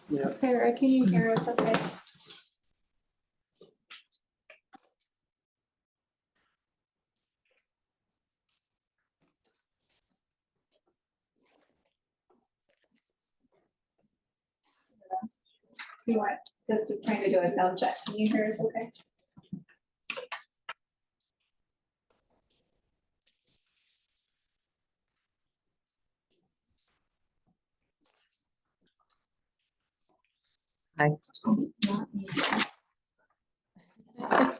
Yeah. Sarah, can you hear us okay? You want just trying to do a sound check. Can you hear us okay? Hi. It's not me. Are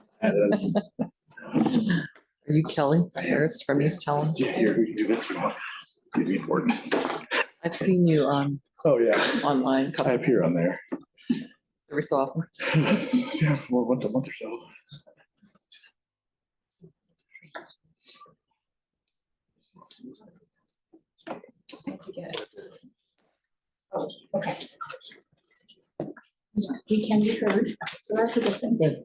you Kelly Harris from East Helens? Yeah, here, we can do this one. It'd be important. I've seen you Oh, yeah. online I appear on there. every so often. Yeah, well, once a month or so. I have to get it. Oh, okay. Yeah, we can be heard, so that's a good thing. Good.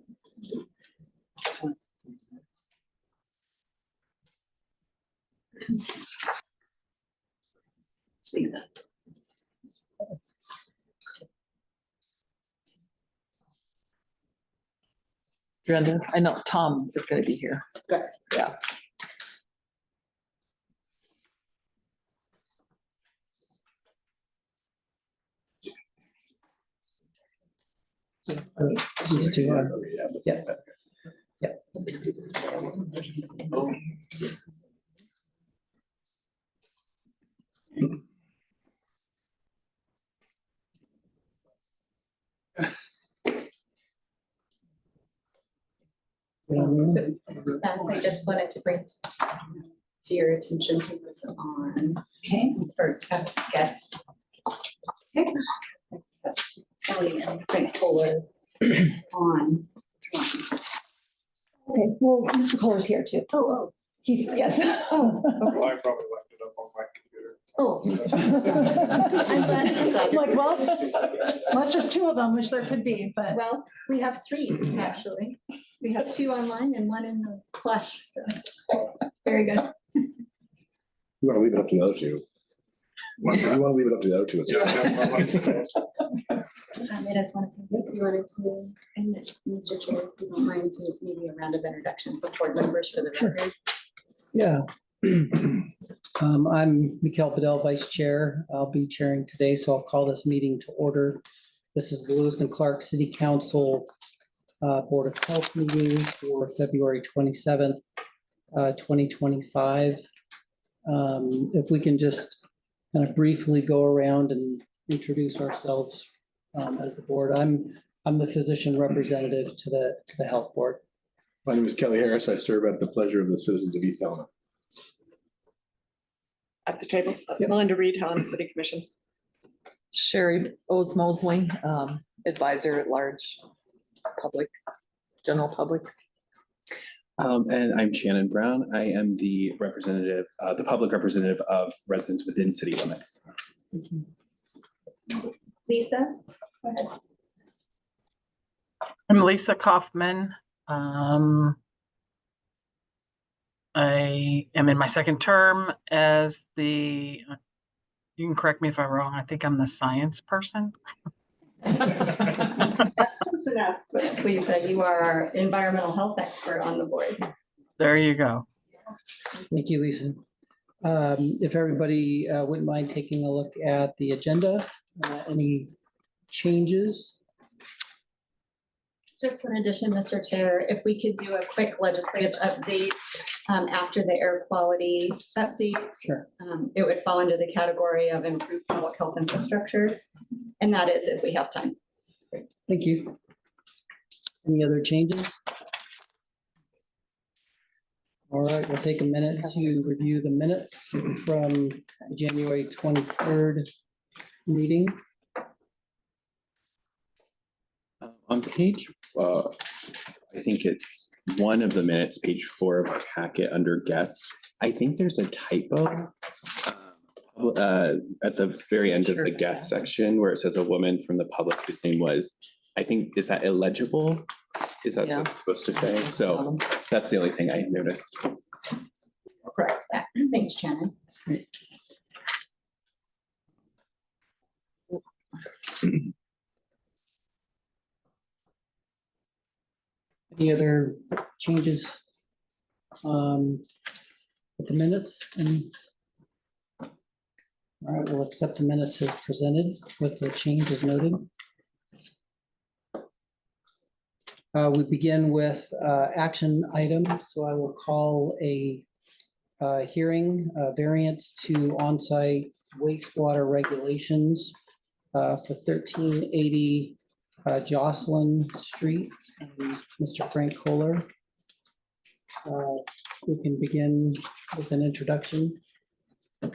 Lisa. Brenda, I know Tom is going to be here. Good. Yeah. These two are. Yeah. I just wanted to bring to your attention who was on. Okay. For guest. Okay. Ellie and Frank Kohler on. Okay, well, Mr. Kohler's here too. Oh, He's, yes. Oh, Well, I probably left it up on my computer. oh. I'm glad. I'm like, well, unless there's two of them, which there could be, but Well, we have three, actually. We have two online and one in the flesh, so very good. You want to leave it up to the other two? You want to leave it up to the other two? It's fine. I just wanted to, if you wanted to, and Mr. Chair, if you don't mind to maybe a round of introduction for board members for the Sure. record. Yeah. I'm Mikhail Padel, Vice Chair. I'll be chairing today, so I'll call this meeting to order. This is the Lewis and Clark City Council Board of Health meeting for February 27th, 2025. If we can just kind of briefly go around and introduce ourselves as the board. I'm the physician representative to the health board. My name is Kelly Harris. I serve at the pleasure of the citizens of East Helena. At the table, Yep. Melinda Reed, Helena City Commission. Sherry O's Mosley, advisor at large, general public. And I'm Shannon Brown. I am the representative, the public representative of residents within city limits. Lisa? Go ahead. I'm Lisa Kaufman. I am in my second term as the, you can correct me if I'm wrong, I think I'm the science person. That's close enough. But Lisa, you are our environmental health expert on the board. There you go. Thank you, Lisa. If everybody wouldn't mind taking a look at the agenda, any changes? Just in addition, Mr. Chair, if we could do a quick legislative update after the air quality update. Sure. It would fall into the category of improved public health infrastructure. And that is if we have time. Thank you. Any other changes? All right, we'll take a minute to review the minutes from the January 23rd meeting. On page, I think it's one of the minutes, page 4 of our packet under guests. I think there's a typo at the very end of the guest section where it says a woman from the public whose name was, I think, is that illegible? Is that what it's supposed to say? So that's the only thing I noticed. Correct. Yeah. Thanks, Shannon. Any other changes with the minutes? All right, we'll accept the minutes as presented with the changes noted. We begin with action items, so I will call a hearing variance to on-site wastewater regulations for 1380 Jocelyn Street, and Mr. Frank Kohler. We can begin with an introduction. Well,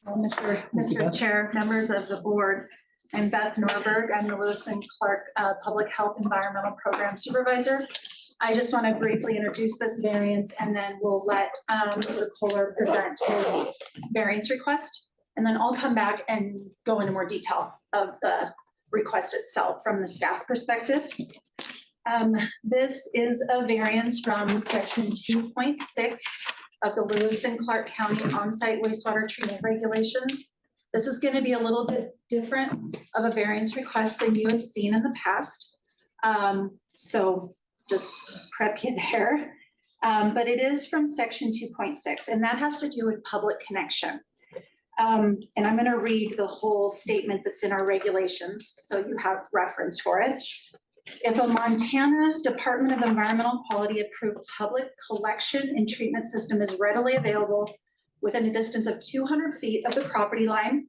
Beth. Mr. Chair, members of the board, I'm Beth Norberg. I'm the Lewis and Clark Public Health Environmental Program Supervisor. I just want to briefly introduce this variance, and then we'll let Mr. Kohler present his variance request. And then I'll come back and go into more detail of the request itself from the staff perspective. This is a variance from section 2.6 of the Lewis and Clark County on-site wastewater treatment regulations. This is going to be a little bit different of a variance request than you have seen in the past. So just prep you there. But it is from section 2.6, and that has to do with public connection. And I'm going to read the whole statement that's in our regulations, so you have reference for it. If a Montana Department of Environmental Quality approved public collection and treatment system is readily available within a distance of 200 feet of the property line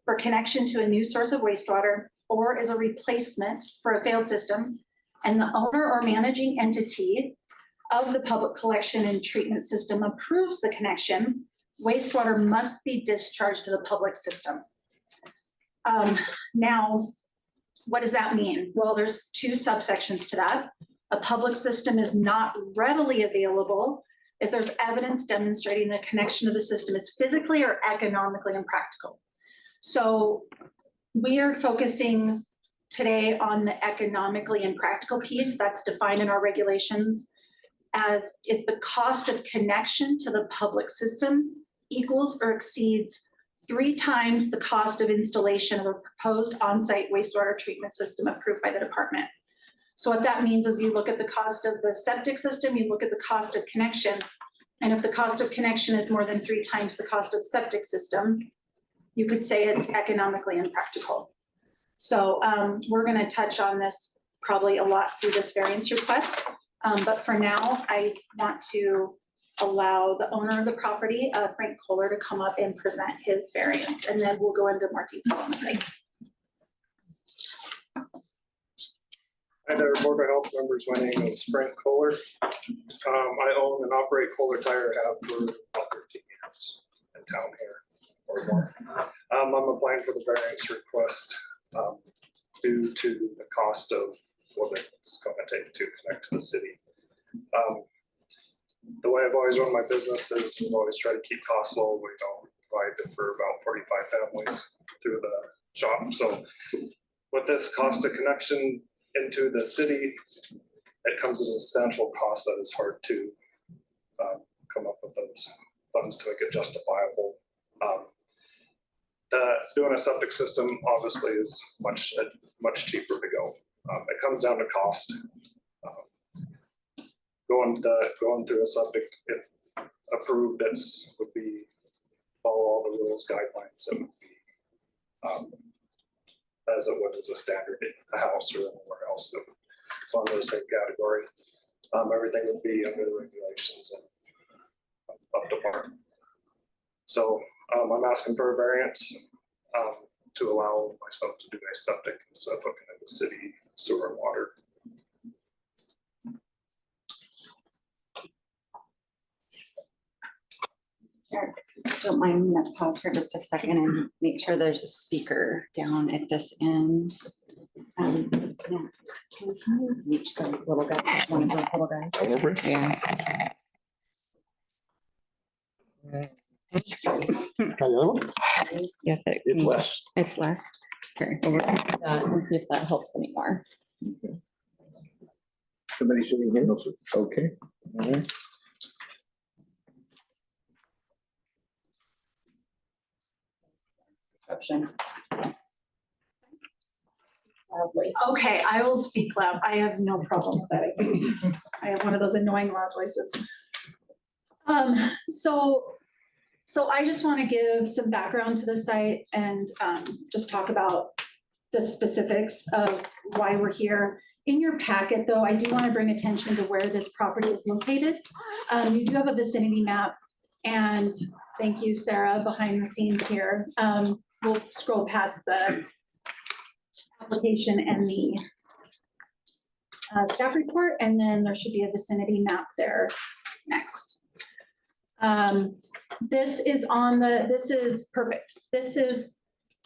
for connection to a new source of wastewater, or is a replacement for a failed system, and the owner or managing entity of the public collection and treatment system approves the connection, wastewater must be discharged to the public system. Now, what does that mean? Well, there's two subsections to that. A public system is not readily available if there's evidence demonstrating the connection of the system is physically or economically impractical. So we are focusing today on the economically impractical piece that's defined in our regulations as if the cost of connection to the public system equals or exceeds 3 times the cost of installation of a proposed on-site wastewater treatment system approved by the department. So what that means is you look at the cost of the septic system, you look at the cost of connection, and if the cost of connection is more than 3 times the cost of the septic system, you could say it's economically impractical. So we're going to touch on this probably a lot through this variance request. But for now, I want to allow the owner of the property, Frank Kohler, to come up and present his variance, and then we'll go into more detail on the site. Hi there, Board of Health members. My name is Frank Kohler. I own and operate Kohler Tire, have for about 13 years in town here or more. I'm applying for the variance request due to the cost of what it's going to take to connect to the city. The way I've always run my business is we've always tried to keep costs low. We provide for about 45 families through the shop. So with this cost of connection into the city, it comes as a substantial cost that is hard to come up with those funds to make it justifiable. Doing a septic system obviously is much cheaper to go. It comes down to cost. Going through a septic, if approved, would be follow all the rules, guidelines. It would be as it would as a standard a house or anywhere else that would under the same category. Everything would be under the regulations and up to par. So I'm asking for a variance to allow myself to do a septic instead of hooking into city sewer and water. Don't mind, I'm going to pause for just a second and make sure there's a speaker down at this end. Yeah. Can you reach the little guy, one of the little guys? Over? Yeah. Try the other one? Yeah, if it It's can- less. It's less. Okay, over that and see if that helps anymore. Somebody sitting here? Okay. All right. Option. loudly. Okay, I will speak loud. I have no problem with that. I have one of those annoying loud voices. So I just want to give some background to the site and just talk about the specifics of why we're here. In your packet, though, I do want to bring attention to where this property is located. You do have a vicinity map, and thank you, Sarah, behind the scenes here. We'll scroll past the application and the staff report, and then there should be a vicinity map there next. This is perfect. This is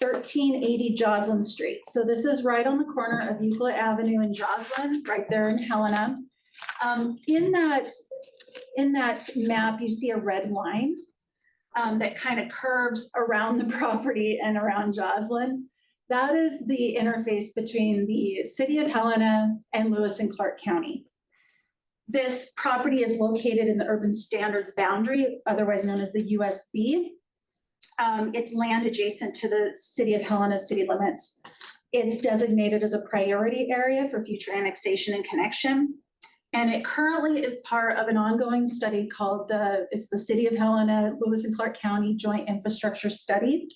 1380 Joslin Street. So this is right on the corner of Euclid Avenue and Joslin, right there in Helena. In that map, you see a red line that kind of curves around the property and around Joslin. That is the interface between the city of Helena and Lewis and Clark County. This property is located in the urban standards boundary, otherwise known as the USB. It's land adjacent to the city of Helena city limits. It's designated as a priority area for future annexation and connection. And it currently is part of an ongoing study called it's the City of Helena, Lewis and Clark County Joint Infrastructure Study.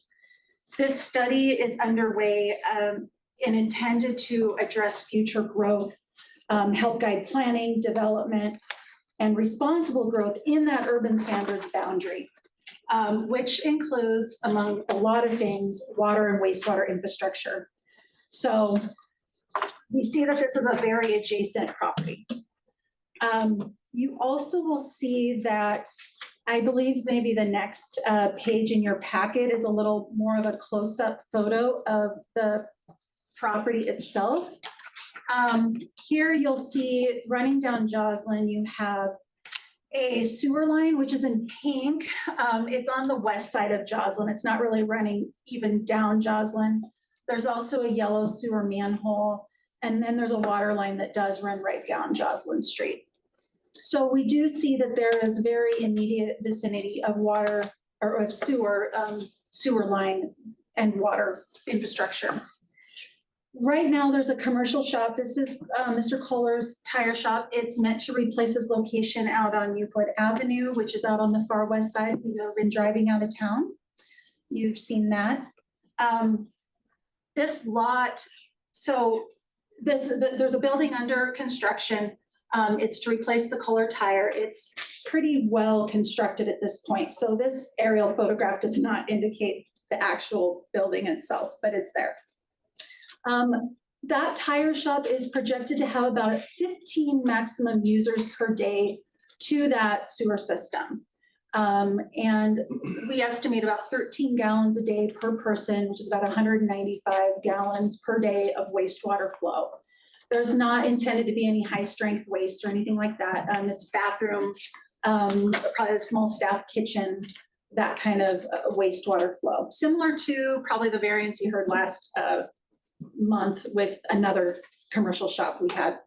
This study is underway and intended to address future growth, help guide planning, development, and responsible growth in that urban standards boundary, which includes, among a lot of things, water and wastewater infrastructure. So we see that this is a very adjacent property. You also will see that I believe maybe the next page in your packet is a little more of a close-up photo of the property itself. Here you'll see running down Joslin, you have a sewer line, which is in pink. It's on the west side of Joslin. It's not really running even down Joslin. There's also a yellow sewer manhole, and then there's a water line that does run right down Joslin Street. So we do see that there is very immediate vicinity of water or of sewer line and water infrastructure. Right now, there's a commercial shop. This is Mr. Kohler's tire shop. It's meant to replace his location out on Euclid Avenue, which is out on the far west side. If you've ever been driving out of town, you've seen that. This lot, so there's a building under construction. It's to replace the Kohler tire. It's pretty well constructed at this point. So this aerial photograph does not indicate the actual building itself, but it's there. That tire shop is projected to have about 15 maximum users per day to that sewer system. And we estimate about 13 gallons a day per person, which is about 195 gallons per day of wastewater flow. There's not intended to be any high strength waste or anything like that. It's bathroom, probably a small staff kitchen, that kind of wastewater flow. Similar to probably the variance you heard last month with another commercial shop we had.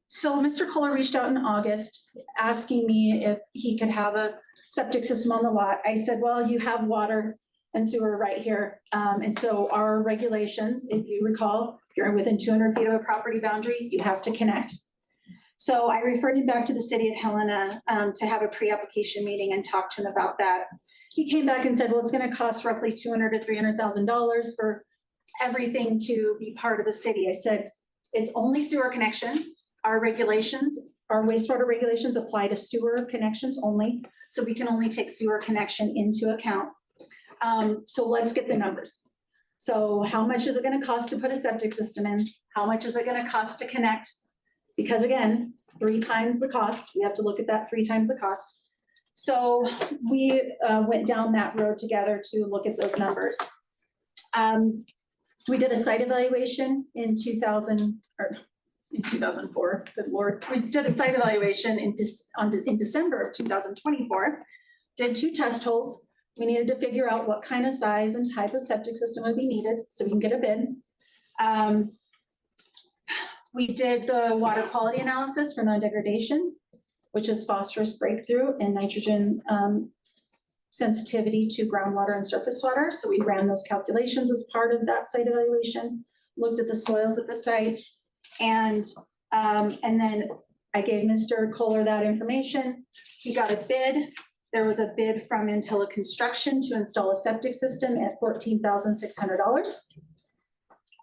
So Mr. Kohler reached out in August asking me if he could have a septic system on the lot. I said, well, you have water and sewer right here. And so our regulations, if you recall, if you're within 200 feet of a property boundary, you have to connect. So I referred him back to the city of Helena to have a pre-application meeting and talk to him about that. He came back and said, well, it's going to cost roughly $200,000 to $300,000 for everything to be part of the city. I said, it's only sewer connection. Our regulations, our wastewater regulations apply to sewer connections only. So we can only take sewer connection into account. So let's get the numbers. So how much is it going to cost to put a septic system in? How much is it going to cost to connect? Because again, 3 times the cost. We have to look at that 3 times the cost. So we went down that road together to look at those numbers. We did a site evaluation in 2004, good Lord. We did a site evaluation in December of 2024, did 2 test holes. We needed to figure out what kind of size and type of septic system would be needed so we can get a bid. We did the water quality analysis for non-degradation, which is phosphorus breakthrough and nitrogen sensitivity to groundwater and surface water. So we ran those calculations as part of that site evaluation, looked at the soils at the site, and then I gave Mr. Kohler that information. He got a bid. There was a bid from Intilla Construction to install a septic system at $14,600.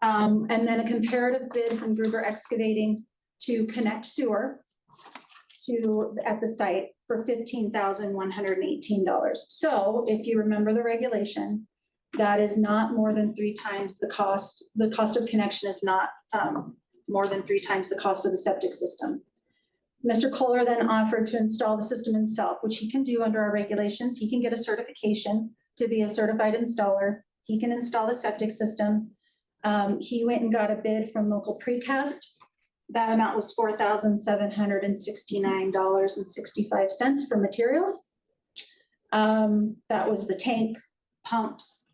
And then a comparative bid from Gruber Excavating to connect sewer at the site for $15,118. So if you remember the regulation, that is not more than 3 times the cost. The cost of connection is not more than 3 times the cost of the septic system. Mr. Kohler then offered to install the system himself, which he can do under our regulations. He can get a certification to be a certified installer. He can install the septic system. He went and got a bid from local precast. That amount was $4,769.65 for materials. That was the tank, pumps,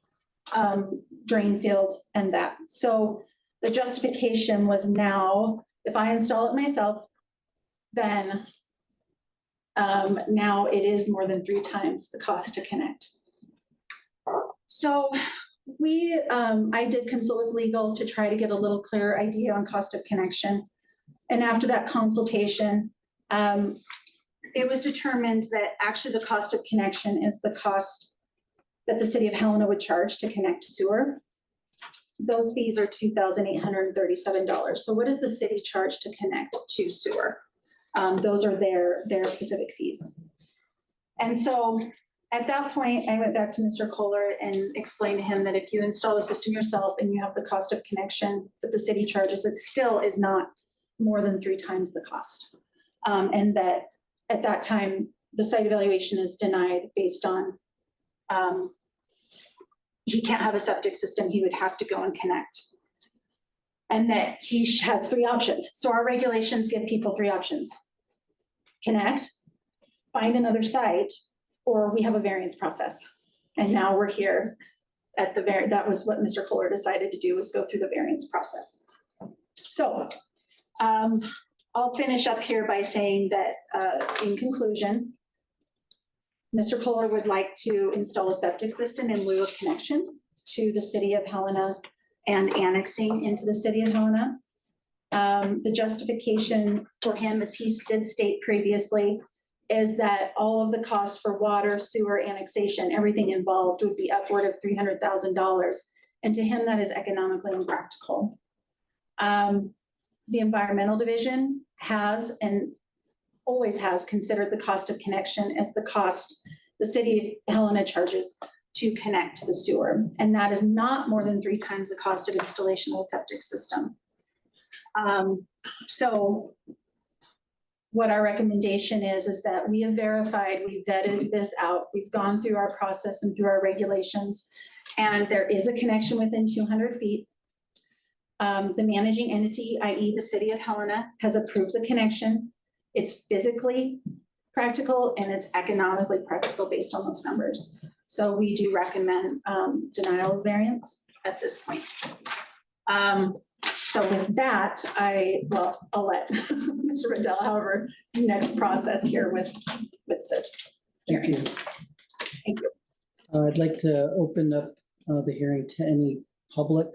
drain field, and that. So the justification was now, if I install it myself, then now it is more than 3 times the cost to connect. So I did consult with legal to try to get a little clearer idea on cost of connection. And after that consultation, it was determined that actually the cost of connection is the cost that the city of Helena would charge to connect to sewer. Those fees are $2,837. So what does the city charge to connect to sewer? Those are their specific fees. And so at that point, I went back to Mr. Kohler and explained to him that if you install the system yourself and you have the cost of connection that the city charges, it still is not more than 3 times the cost. And that at that time, the site evaluation is denied based on he can't have a septic system, he would have to go and connect. And that he has 3 options. So our regulations give people 3 options. Connect, find another site, or we have a variance process. And now we're here at that was what Mr. Kohler decided to do, was go through the variance process. So I'll finish up here by saying that in conclusion, Mr. Kohler would like to install a septic system in lieu of connection to the city of Helena and annexing into the city of Helena. The justification for him, as he did state previously, is that all of the costs for water, sewer, annexation, everything involved would be upward of $300,000. And to him, that is economically impractical. The environmental division has and always has considered the cost of connection as the cost the city of Helena charges to connect to the sewer. And that is not more than 3 times the cost of installation of a septic system. So what our recommendation is that we have verified, we've vetted this out, we've gone through our process and through our regulations, and there is a connection within 200 feet. The managing entity, i.e. the city of Helena, has approved the connection. It's physically practical and it's economically practical based on those numbers. So we do recommend denial of variance at this point. So with that, I'll let Mr. Riddell, however, next process here with this hearing. Thank you. I'd like to open up the hearing to any public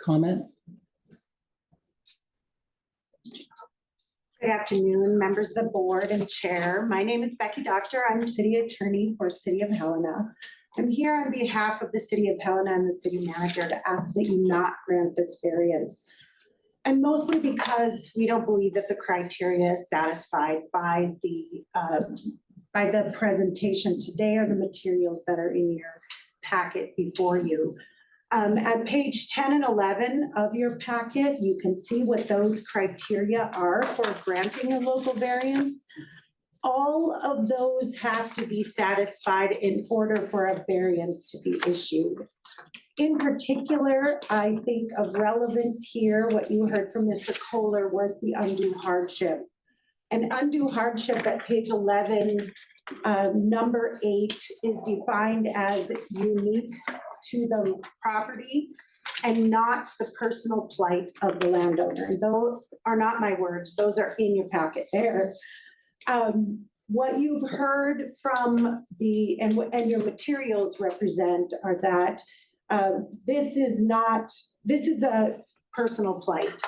comment. Good afternoon, members of the board and chair. My name is Becky Doctor. I'm the city attorney for City of Helena. I'm here on behalf of the city of Helena and the city manager to ask that you not grant this variance. And mostly because we don't believe that the criteria is satisfied by the presentation today or the materials that are in your packet before you. At page 10 and 11 of your packet, you can see what those criteria are for granting a local variance. All of those have to be satisfied in order for a variance to be issued. In particular, I think of relevance here, what you heard from Mr. Kohler was the undue hardship. An undue hardship at page 11, number 8 is defined as unique to the property and not the personal plight of the landowner. And those are not my words, those are in your packet there. What you've heard from and your materials represent are that this is a personal plight.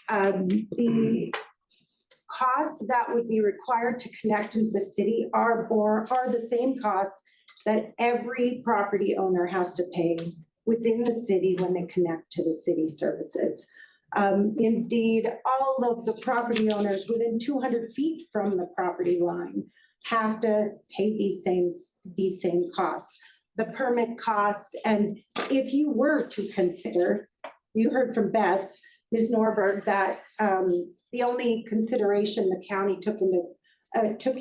The costs that would be required to connect into the city are the same costs that every property owner has to pay within the city when they connect to the city services. Indeed, all of the property owners within 200 feet from the property line have to pay these same costs. The permit costs, and if you were to consider, you heard from Beth, Ms. Norberg, that the only consideration the county took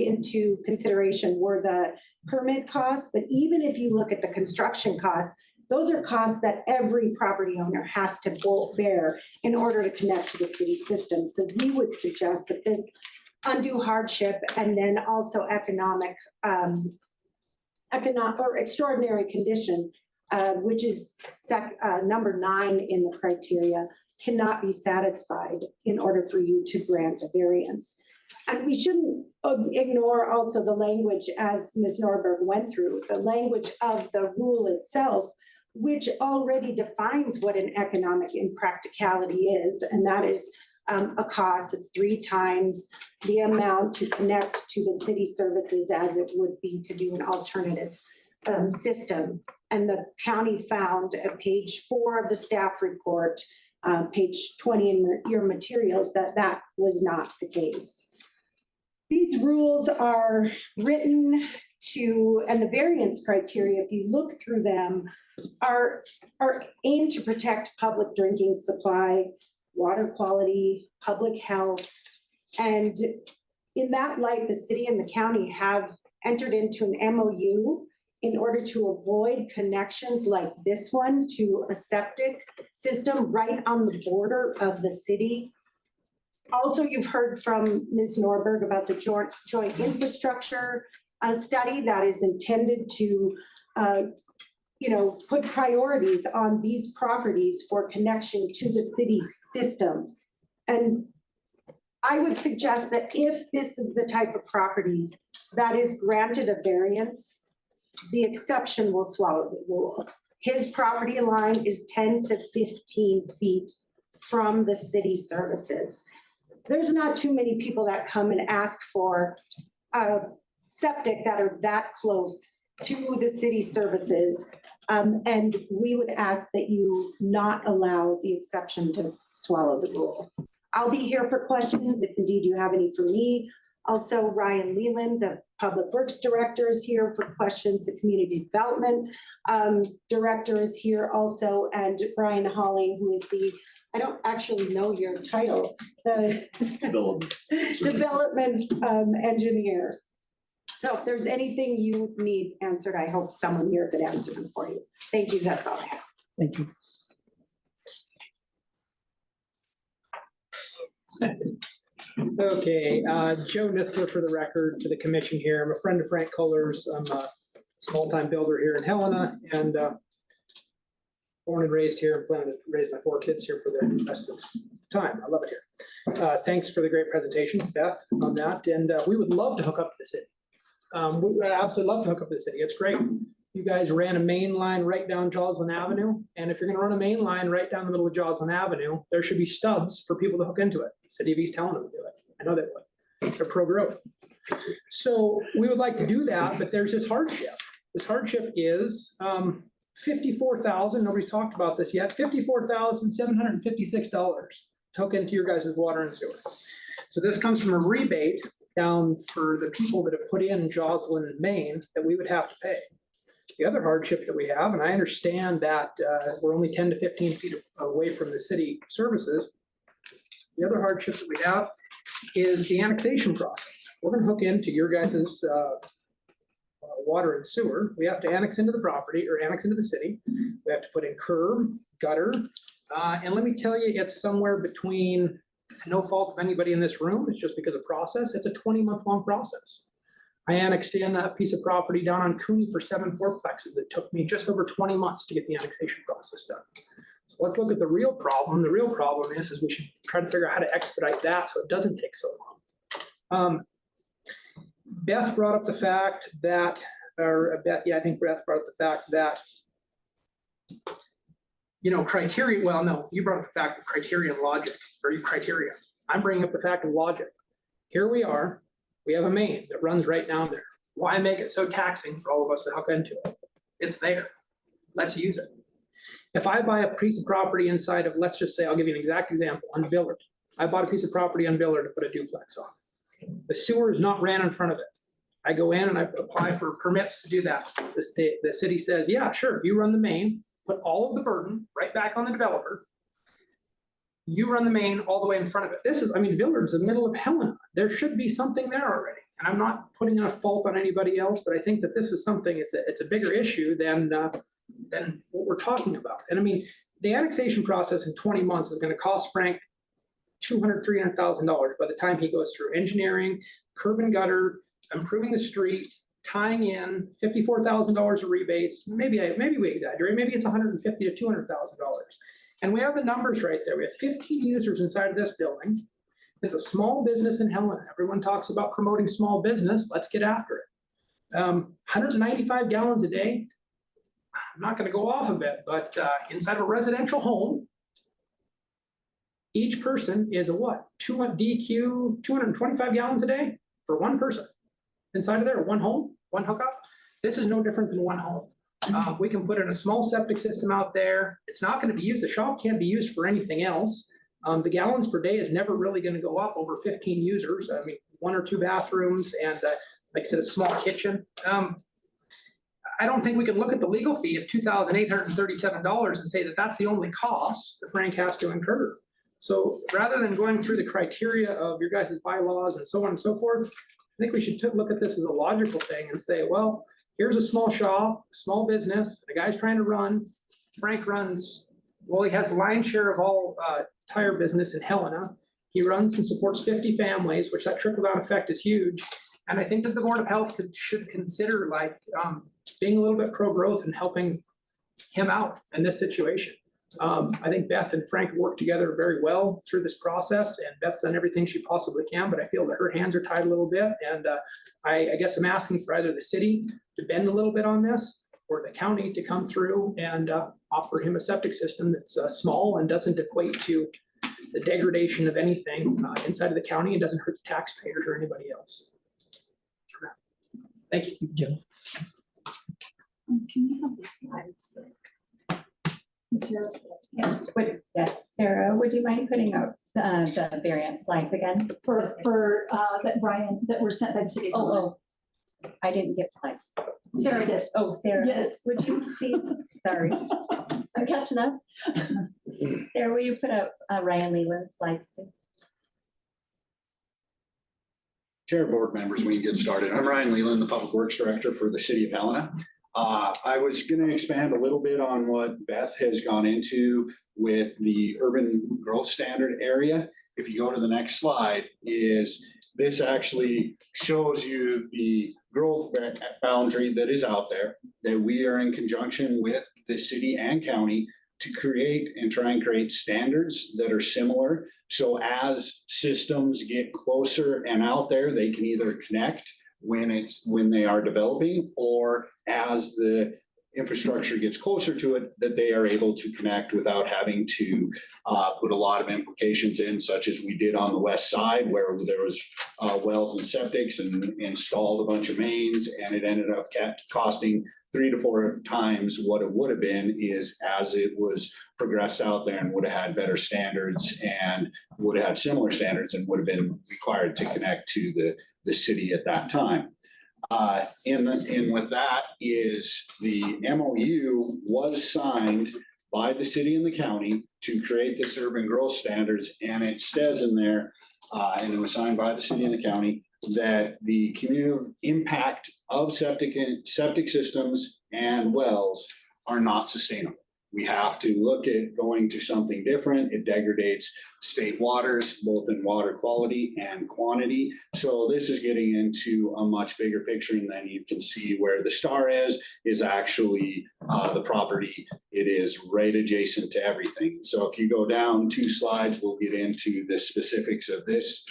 into consideration were the permit costs, but even if you look at the construction costs, those are costs that every property owner has to bear in order to connect to the city system. So we would suggest that this undue hardship and then also economic or extraordinary condition, which is number 9 in the criteria, cannot be satisfied in order for you to grant a variance. And we shouldn't ignore also the language, as Ms. Norberg went through, the language of the rule itself, which already defines what an economic impracticality is, and that is a cost that's 3 times the amount to connect to the city services as it would be to do an alternative system. And the county found at page 4 of the staff report, page 20 in your materials, that was not the case. These rules are written to, and the variance criteria, if you look through them, are aimed to protect public drinking supply, water quality, public health. And in that light, the city and the county have entered into an MOU in order to avoid connections like this one to a septic system right on the border of the city. Also, you've heard from Ms. Norberg about the joint infrastructure study that is intended to put priorities on these properties for connection to the city system. And I would suggest that if this is the type of property that is granted a variance, the exception will swallow the rule. His property line is 10 to 15 feet from the city services. There's not too many people that come and ask for septic that are that close to the city services. And we would ask that you not allow the exception to swallow the rule. I'll be here for questions if indeed you have any for me. Also, Ryan Leland, the Public Works Director, is here for questions. The Community Development Director is here also, and Brian Holling, who is the, I don't actually know your title, the Development Engineer. So if there's anything you need answered, I hope someone here could answer them for you. Thank you, that's all I have. Thank you. Okay, Joe Nistler for the record, for the commission here. I'm a friend of Frank Kohler's. I'm a small-time builder here in Helena and born and raised here and plan to raise my 4 kids here for the rest of the time. I love it here. Thanks for the great presentation, Beth, on that. And we would love to hook up to the city. We would absolutely love to hook up to the city. It's great. You guys ran a main line right down Joslyn Avenue. And if you're gonna run a main line right down the middle of Joslyn Avenue, there should be stubs for people to hook into it. City of East Helena would do it. I know they would. They're pro-growth. So we would like to do that, but there's this hardship. This hardship is $54,000, nobody's talked about this yet, $54,756 to hook into your guys' water and sewer. So this comes from a rebate down for the people that have put in Joslyn and Maine that we would have to pay. The other hardship that we have, and I understand that we're only 10 to 15 feet away from the city services. The other hardship that we have is the annexation process. We're going to hook into your guys' water and sewer. We have to annex into the property or annex into the city. We have to put in curb, gutter. And let me tell you, it's somewhere between, no fault of anybody in this room, it's just because of process. It's a 20-month long process. I annexed in a piece of property down on Cooney for 7 fourplexes. It took me just over 20 months to get the annexation process done. So let's look at the real problem. The real problem is we should try to figure out how to expedite that so it doesn't take so long. Beth brought up the fact that, or Beth, yeah, I think Beth brought up the fact that, criteria, well, no, you brought up the fact of criteria and logic, or you criteria. I'm bringing up the fact of logic. Here we are, we have a main that runs right down there. Why make it so taxing for all of us to hook into it? It's there. Let's use it. If I buy a piece of property inside of, let's just say, I'll give you an exact example, on Villard. I bought a piece of property on Villard to put a duplex on. The sewer is not ran in front of it. I go in and I apply for permits to do that. The city says, yeah, sure, you run the main, put all of the burden right back on the developer. You run the main all the way in front of it. Villard's in the middle of Helena. There should be something there already. And I'm not putting a fault on anybody else, but I think that this is something, it's a bigger issue than what we're talking about. And the annexation process in 20 months is going to cost Frank $200,000, $300,000 by the time he goes through engineering, curb and gutter, improving the street, tying in $54,000 of rebates. Maybe we exaggerate. Maybe it's $150,000 to $200,000. And we have the numbers right there. We have 15 users inside of this building. It's a small business in Helena. Everyone talks about promoting small business. Let's get after it. 195 gallons a day. I'm not going to go off of it, but inside of a residential home, each person is a what? 225 gallons a day for one person. Inside of there, one home, one hookup. This is no different than one home. We can put in a small septic system out there. It's not going to be used. The shop can't be used for anything else. The gallons per day is never really going to go up over 15 users. 1 or 2 bathrooms and, like I said, a small kitchen. I don't think we can look at the legal fee of $2,837 and say that that's the only cost that Frank has to incur. So rather than going through the criteria of your guys' bylaws and so on and so forth, I think we should look at this as a logical thing and say, well, here's a small shop, a small business, the guy's trying to run. Frank runs, well, he has the lion's share of all tire business in Helena. He runs and supports 50 families, which that trickle-down effect is huge. And I think that the Board of Health should consider being a little bit pro-growth and helping him out in this situation. I think Beth and Frank worked together very well through this process, and Beth's done everything she possibly can, but I feel that her hands are tied a little bit. And I guess I'm asking for either the city to bend a little bit on this or the county to come through and offer him a septic system that's small and doesn't equate to the degradation of anything inside of the county and doesn't hurt the taxpayers or anybody else. Thank you. Joe. Can you have the slides? Yes, Sarah, would you mind putting up the variant slides again? For that Brian, that were sent by the city. Oh, I didn't get slides. Sarah did. Oh, Sarah. Yes. Would you please, sorry, I'm catching up. Sarah, will you put up Ryan Leland's slides too? Chair, board members, we can get started. I'm Ryan Leland, the Public Works Director for the City of Helena. I was going to expand a little bit on what Beth has gone into with the urban growth standard area. If you go to the next slide, this actually shows you the growth boundary that is out there, that we are in conjunction with the city and county to create and try and create standards that are similar. So as systems get closer and out there, they can either connect when they are developing, or as the infrastructure gets closer to it, that they are able to connect without having to put a lot of implications in, such as we did on the west side, where there was wells and septics and installed a bunch of mains, and it ended up costing 3 to 4 times what it would have been as it was progressed out there and would have had better standards and would have had similar standards and would have been required to connect to the city at that time. And with that is the MOU was signed by the city and the county to create this urban growth standards. And it says in there, and it was signed by the city and the county, that the community impact of septic systems and wells are not sustainable. We have to look at going to something different. It degrades state waters, both in water quality and quantity. So this is getting into a much bigger picture, and then you can see where the star is actually the property. It is right adjacent to everything. So if you go down 2 slides, we'll get into the specifics of this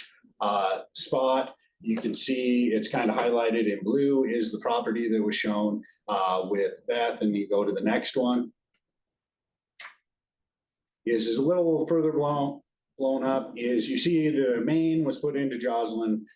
spot. You can see it's kind of highlighted in blue is the property that was shown with Beth, and you go to the next one. Is a little further blown up, is you see the main was put into Joslin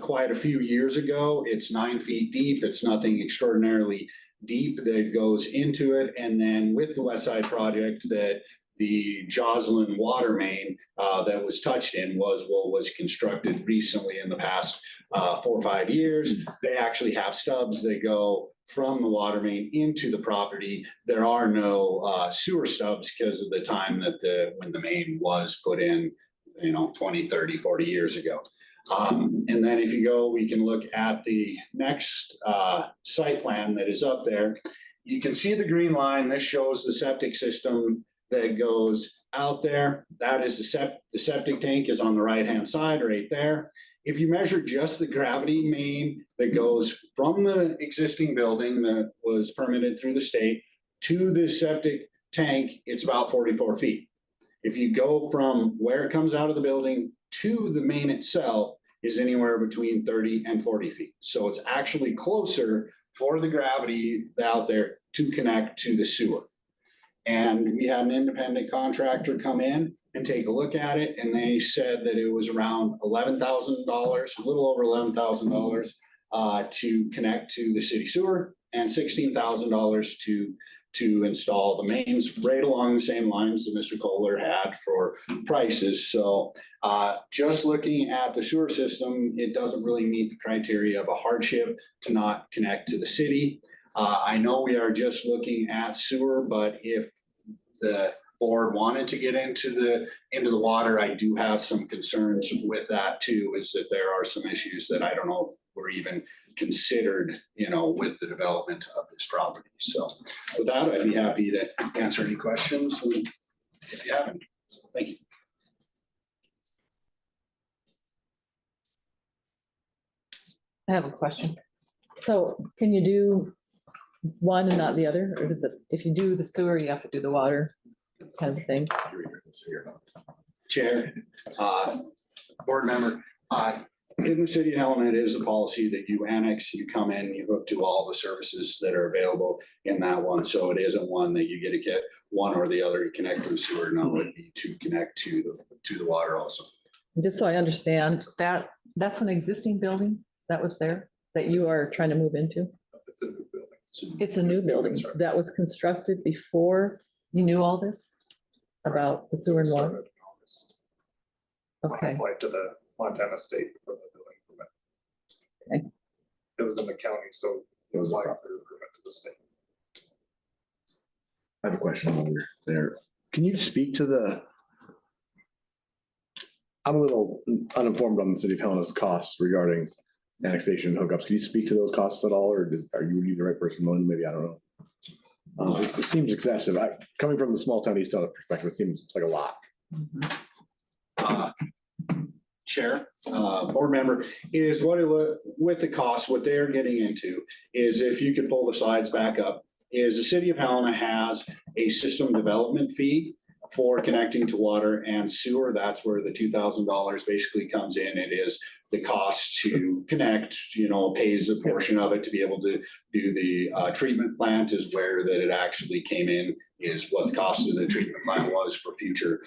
quite a few years ago. It's 9 feet deep. It's nothing extraordinarily deep that goes into it. And then with the West Side project, that the Joslin water main that was touched in was what was constructed recently in the past 4 or 5 years. They actually have stubs that go from the water main into the property. There are no sewer stubs because of the time that when the main was put in, 20, 30, 40 years ago. And then if you go, we can look at the next site plan that is up there. You can see the green line. This shows the septic system that goes out there. That is the septic tank is on the right-hand side right there. If you measure just the gravity main that goes from the existing building that was permitted through the state to the septic tank, it's about 44 feet. If you go from where it comes out of the building to the main itself, is anywhere between 30 and 40 feet. So it's actually closer for the gravity out there to connect to the sewer. And we had an independent contractor come in and take a look at it, and they said that it was around $11,000, a little over $11,000 to connect to the city sewer, and $16,000 to install the mains, right along the same lines that Mr. Kohler had for prices. So just looking at the sewer system, it doesn't really meet the criteria of a hardship to not connect to the city. I know we are just looking at sewer, but if the board wanted to get into the water, I do have some concerns with that too, is that there are some issues that I don't know if were even considered, with the development of this property. So with that, I'd be happy to answer any questions if you haven't. So, thank you. I have a question. So can you do one and not the other? Or does it, if you do the sewer, you have to do the water kind of thing? Chair, board member, in the city of Helena, it is a policy that you annex, you come in, you hook to all the services that are available in that one. So it isn't one that you get one or the other to connect to the sewer. No, it'd be to connect to the water also. Just so I understand, that's an existing building that was there that you are trying to move into? It's a new building. It's a new building that was constructed before you knew all this about the sewer and water? Okay. Applied to the Montana State for the building permit. Okay. It was in the county, so it was applied for the permit to the state. I have a question while you're there. Can you speak to I'm a little uninformed on the city of Helena's costs regarding annexation hookups. Can you speak to those costs at all, or are you the right person, Melinda? Maybe, I don't know. It seems excessive. Coming from the small town East Helen perspective, it seems like a lot. Chair, board member, is with the cost, what they're getting into is, if you could pull the slides back up, is the city of Helena has a system development fee for connecting to water and sewer. That's where the $2,000 basically comes in. It is the cost to connect, pays a portion of it to be able to do the treatment plant, is where that it actually came in, is what the cost of the treatment plant was for future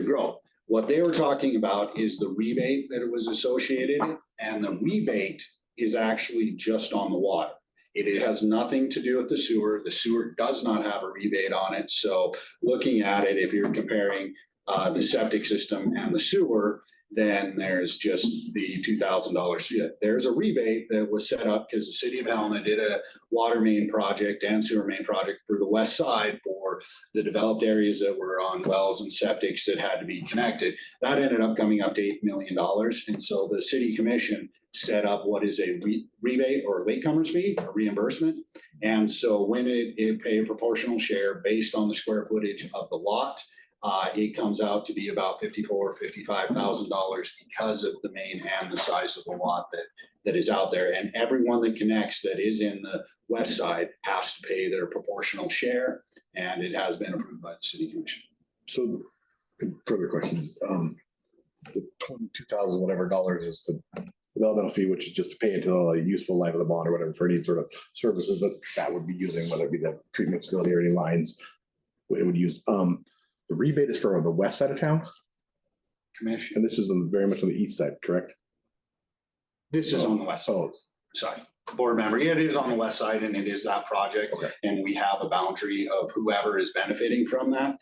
growth. What they were talking about is the rebate that it was associated, and the rebate is actually just on the water. It has nothing to do with the sewer. The sewer does not have a rebate on it. So looking at it, if you're comparing the septic system and the sewer, then there's just the $2,000. There's a rebate that was set up because the city of Helena did a water main project and sewer main project for the west side for the developed areas that were on wells and septics that had to be connected. That ended up coming up to $8 million. And so the city commission set up what is a rebate or latecomers fee, a reimbursement. And so when it pay a proportional share based on the square footage of the lot, it comes out to be about $55,000 because of the main and the size of the lot that is out there. And everyone that connects that is in the west side has to pay their proportional share, and it has been approved by the city commission. So further questions. the 22,000 whatever dollars is the developmental fee, which is just to pay into the useful life of the bond or whatever for any sort of services that would be using, whether it be the treatment facility or any lines. It would use, the rebate is for the west side of town, Commission, and this is very much on the east side, correct? this is on the west Oh, side. Board member, it is on the west side and it is that project. Okay. And we have a boundary of whoever is benefiting from that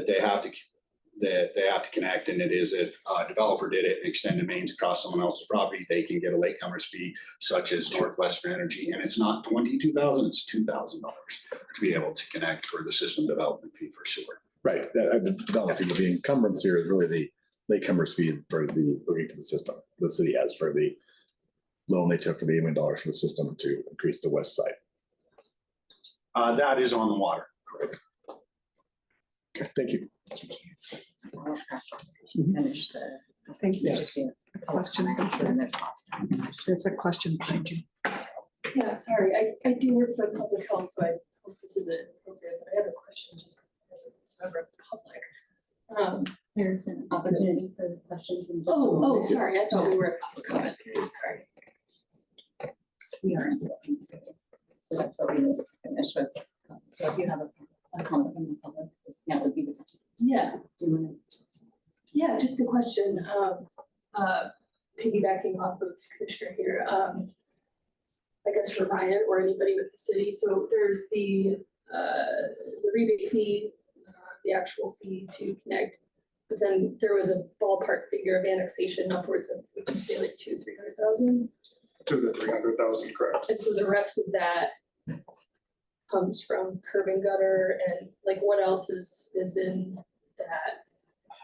they have to connect. And it is if a developer did it, extended mains across someone else's property, they can get a latecomers fee such as Northwestern Energy. And it's not 22,000, it's $2,000 to be able to connect for the system development fee for sewer. right, the development fee, the encumbrance here is really the latecomers fee for the, looking to the system, the city has for the loan they took for the $8 million for the system to increase the west side. That is on the water. Okay, thank you. Finish the. I think there's a question. there's a question behind you. Yeah, sorry, I do work for public health, so I hope this isn't appropriate, but I have a question just as a member of the public. There's an opportunity for questions. in just a Oh, moment. sorry, I thought we were at public comment period, sorry. We are. So that's what we need to finish with. So if you have a comment from the public, now would be the time. Yeah, Do you want yeah, just a question, piggybacking off of Commissioner here, I guess for Ryan or anybody with the city, so there's the rebate fee, the actual fee to connect. But then there was a ballpark figure of annexation upwards of, would you say like 200,000-300,000? 200,000 to 300,000, correct? And so the rest of that comes from curb and gutter, and like what else is in that?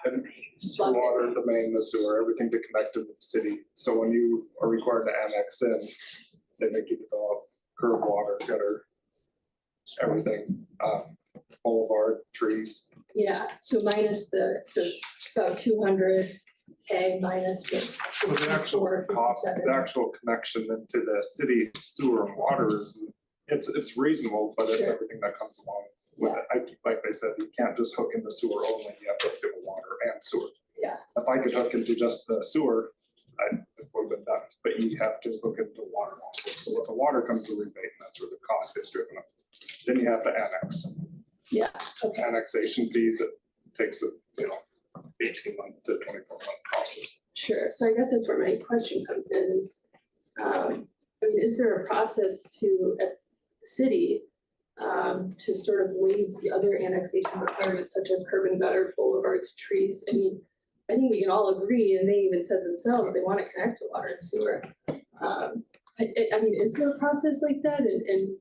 And the water, the main, the sewer, everything to connect to the city. So when you are required to annex in, they make you develop curb, water, gutter, everything, boulevard, trees. Yeah, so minus so about 200K minus the. So the actual 54, cost, 57. the actual connection into the city sewer and water is, it's reasonable, but it's Sure. everything that comes along with it. Like I said, you can't just hook into sewer only, you have to hook into water and sewer. Yeah. If I could hook into just the sewer, I would have been done, but you have to hook into water also. So with the water comes the rebate, and that's where the cost gets driven up. Then you have to annex. Yeah, okay, Annexation fees, it takes a, 18-month to 24-month process. sure. So I guess that's where my question comes in is, I mean, is there a process at the city to sort of waive the other annexation requirements such as curb and gutter, boulevards, trees? I mean, I think we can all agree, and they even said themselves, they want to connect to water and sewer. I mean, is there a process like that? And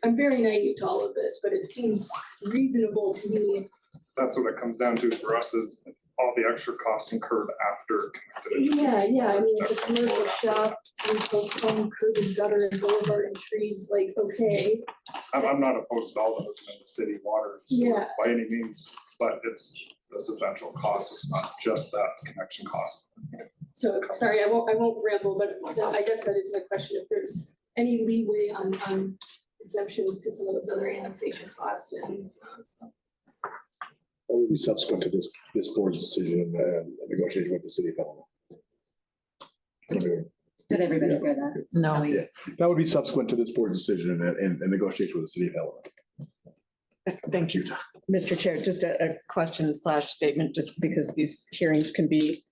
I'm very naive to all of this, but it seems reasonable to me. That's what it comes down to for us is all the extra costs incurred after. Yeah, I mean, it's a commercial shop, we postpone curb and gutter and boulevard and trees, like, okay. I'm not opposed to all of it in the city water and sewer Yeah. by any means, but it's a substantial cost. It's not just that connection cost. So, sorry, I won't ramble, but I guess that is my question, if there's any leeway on exemptions to some of those other annexation costs and. That would be subsequent to this board's decision and negotiation with the city of Helena. Did everybody hear that? No. Yeah, that would be subsequent to this board's decision and negotiation with the city of Helena. Thank you, Mr. Chair. Just a question / statement, just because these hearings can be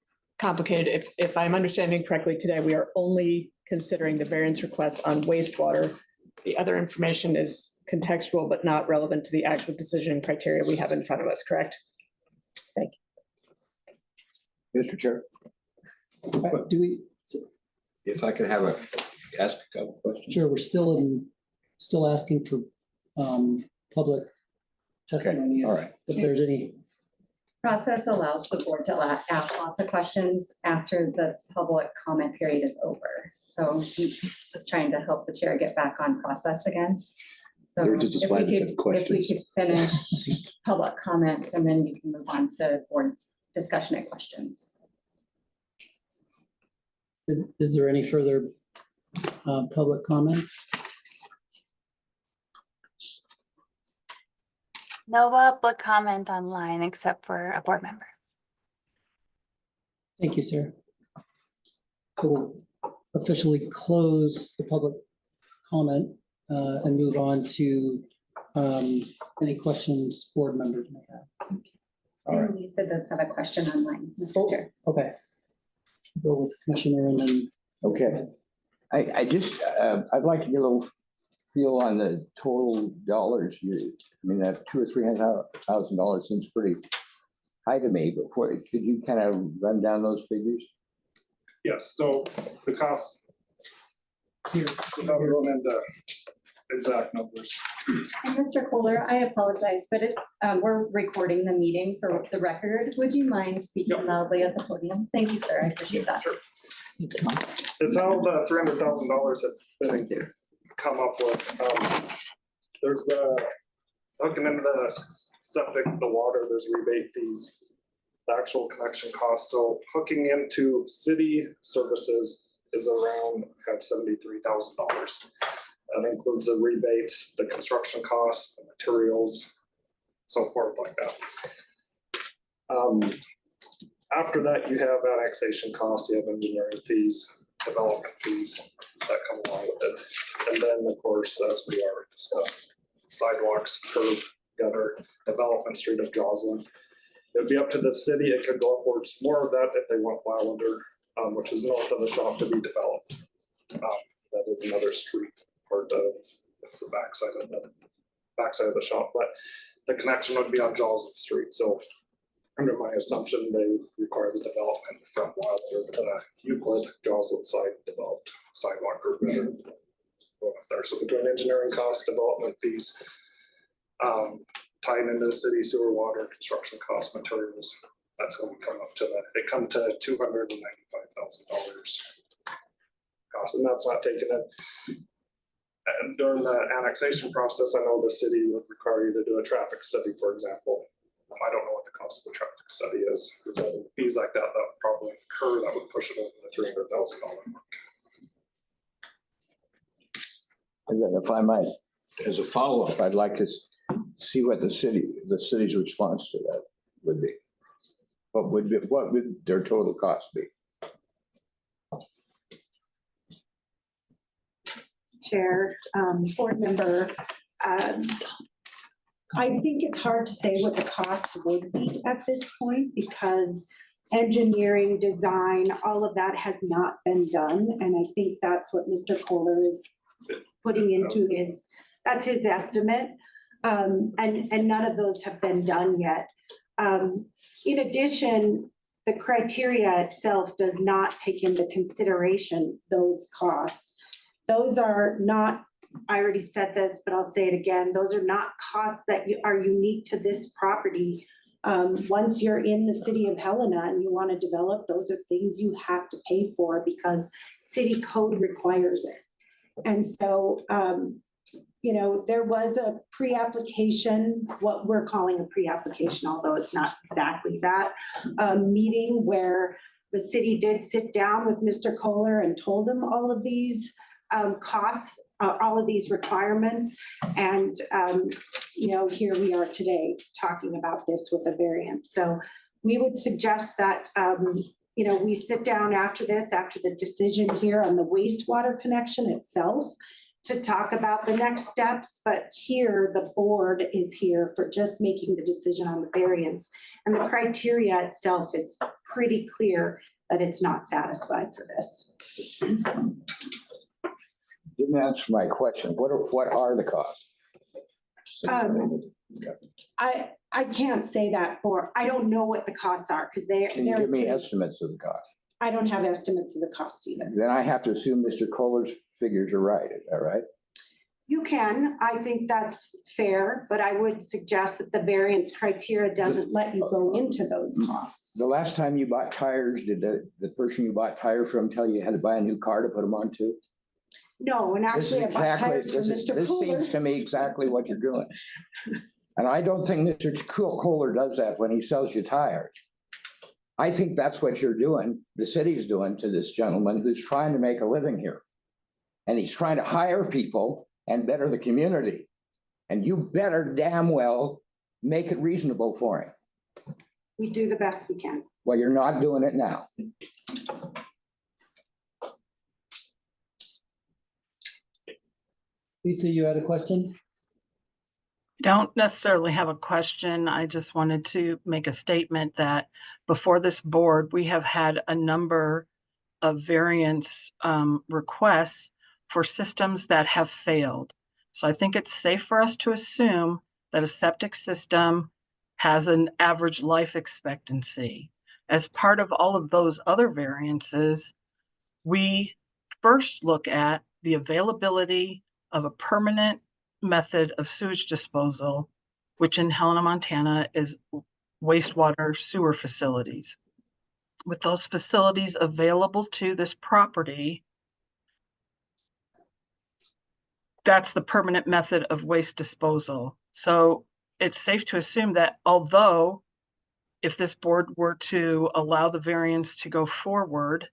complicated. If I'm understanding correctly today, we are only considering the variance requests on wastewater. The other information is contextual but not relevant to the actual decision criteria we have in front of us, correct? Thank you. Mr. Chair, Do we, if I could ask a couple questions. sure, we're still asking for public testimony. all right. If there's any, Process allows the board to ask lots of questions after the public comment period is over. So just trying to help the chair get back on process again. So There was just a slide that said if we questions. could finish public comment and then you can move on to board discussion and questions. is there any further public comment? No public comment online except for a board member. Thank you, sir. We'll officially close the public comment and move on to any questions board members may have. All right. And Lisa does have a question online, Mr. Chair. Okay. Go with Commissioner and then. Okay. I just, I'd like to get a little feel on the total dollars. I mean, that $200,000 or $300,000 seems pretty high to me, but could you kind of run down those figures? Yes, so the cost. Here, without going into exact numbers. And Mr. Kohler, I apologize, but it's, we're recording the meeting for the record. Would you mind speaking loudly at the podium? Thank you, sir. I appreciate that. Sure. It's how the $300,000 have been come up with. There's the hooking into the septic, the water, there's rebate fees, the actual connection costs. So hooking into city services is around $73,000. That includes the rebates, the construction costs, the materials, so forth like that. After that, you have annexation costs, you have engineering fees, development fees that come along with it. And then, of course, as we already discussed, sidewalks, curb, gutter, development street of Joslin. It would be up to the city. It could go upwards more of that if they want Wylander, which is north of the shop, to be developed. That is another street part of, it's the backside of the shop, but the connection would be on Joslin Street. So under my assumption, they require the development from Wylander to Euclid, Joslin side developed sidewalk or better. There. So between engineering costs, development fees, tying into the city sewer, water, construction costs, materials, that's going to come up to that. It come to $295,000 cost, and that's not taking it. And during the annexation process, I know the city would require you to do a traffic study, for example. I don't know what the cost of a traffic study is. There's other fees like that that would probably incur that would push it over the $300,000 mark. And then if I might, as a follow-up, I'd like to see what the city's response to that would be. What would their total cost be? Chair, board member, I think it's hard to say what the costs would be at this point because engineering, design, all of that has not been done. And I think that's what Mr. Kohler is putting into that's his estimate. And none of those have been done yet. In addition, the criteria itself does not take into consideration those costs. Those are not, I already said this, but I'll say it again. Those are not costs that are unique to this property. Once you're in the city of Helena and you want to develop, those are things you have to pay for because city code requires it. And so, you know, there was a pre-application, what we're calling a pre-application, although it's not exactly that, meeting where the city did sit down with Mr. Kohler and told him all of these costs, all of these requirements. And, you know, here we are today talking about this with a variance. So we would suggest that, you know, we sit down after this, after the decision here on the wastewater connection itself to talk about the next steps. But here, the board is here for just making the decision on the variance. And the criteria itself is pretty clear that it's not satisfied for this. Didn't answer my question. What are the costs? I can't say that I don't know what the costs are because Can you give me estimates of the cost? I don't have estimates of the cost either. Then I have to assume Mr. Kohler's figures are right. Is that right? You can, I think that's fair, but I would suggest that the variance criteria doesn't let you go into those costs. The last time you bought tires, did the person you bought tires from tell you you had to buy a new car to put them on too? No, and actually I bought tires from Mr. This Kohler. seems to me exactly what you're doing. And I don't think Mr. Kohler does that when he sells you tires. I think that's what you're doing, the city's doing to this gentleman who's trying to make a living here. And he's trying to hire people and better the community. And you better damn well make it reasonable for him. We do the best we can. Well, you're not doing it now. Lisa, you had a question? Don't necessarily have a question. I just wanted to make a statement that before this board, we have had a number of variance requests for systems that have failed. So I think it's safe for us to assume that a septic system has an average life expectancy. As part of all of those other variances, we first look at the availability of a permanent method of sewage disposal, which in Helena, Montana is wastewater sewer facilities. With those facilities available to this property, that's the permanent method of waste disposal. So it's safe to assume that although if this board were to allow the variance to go forward,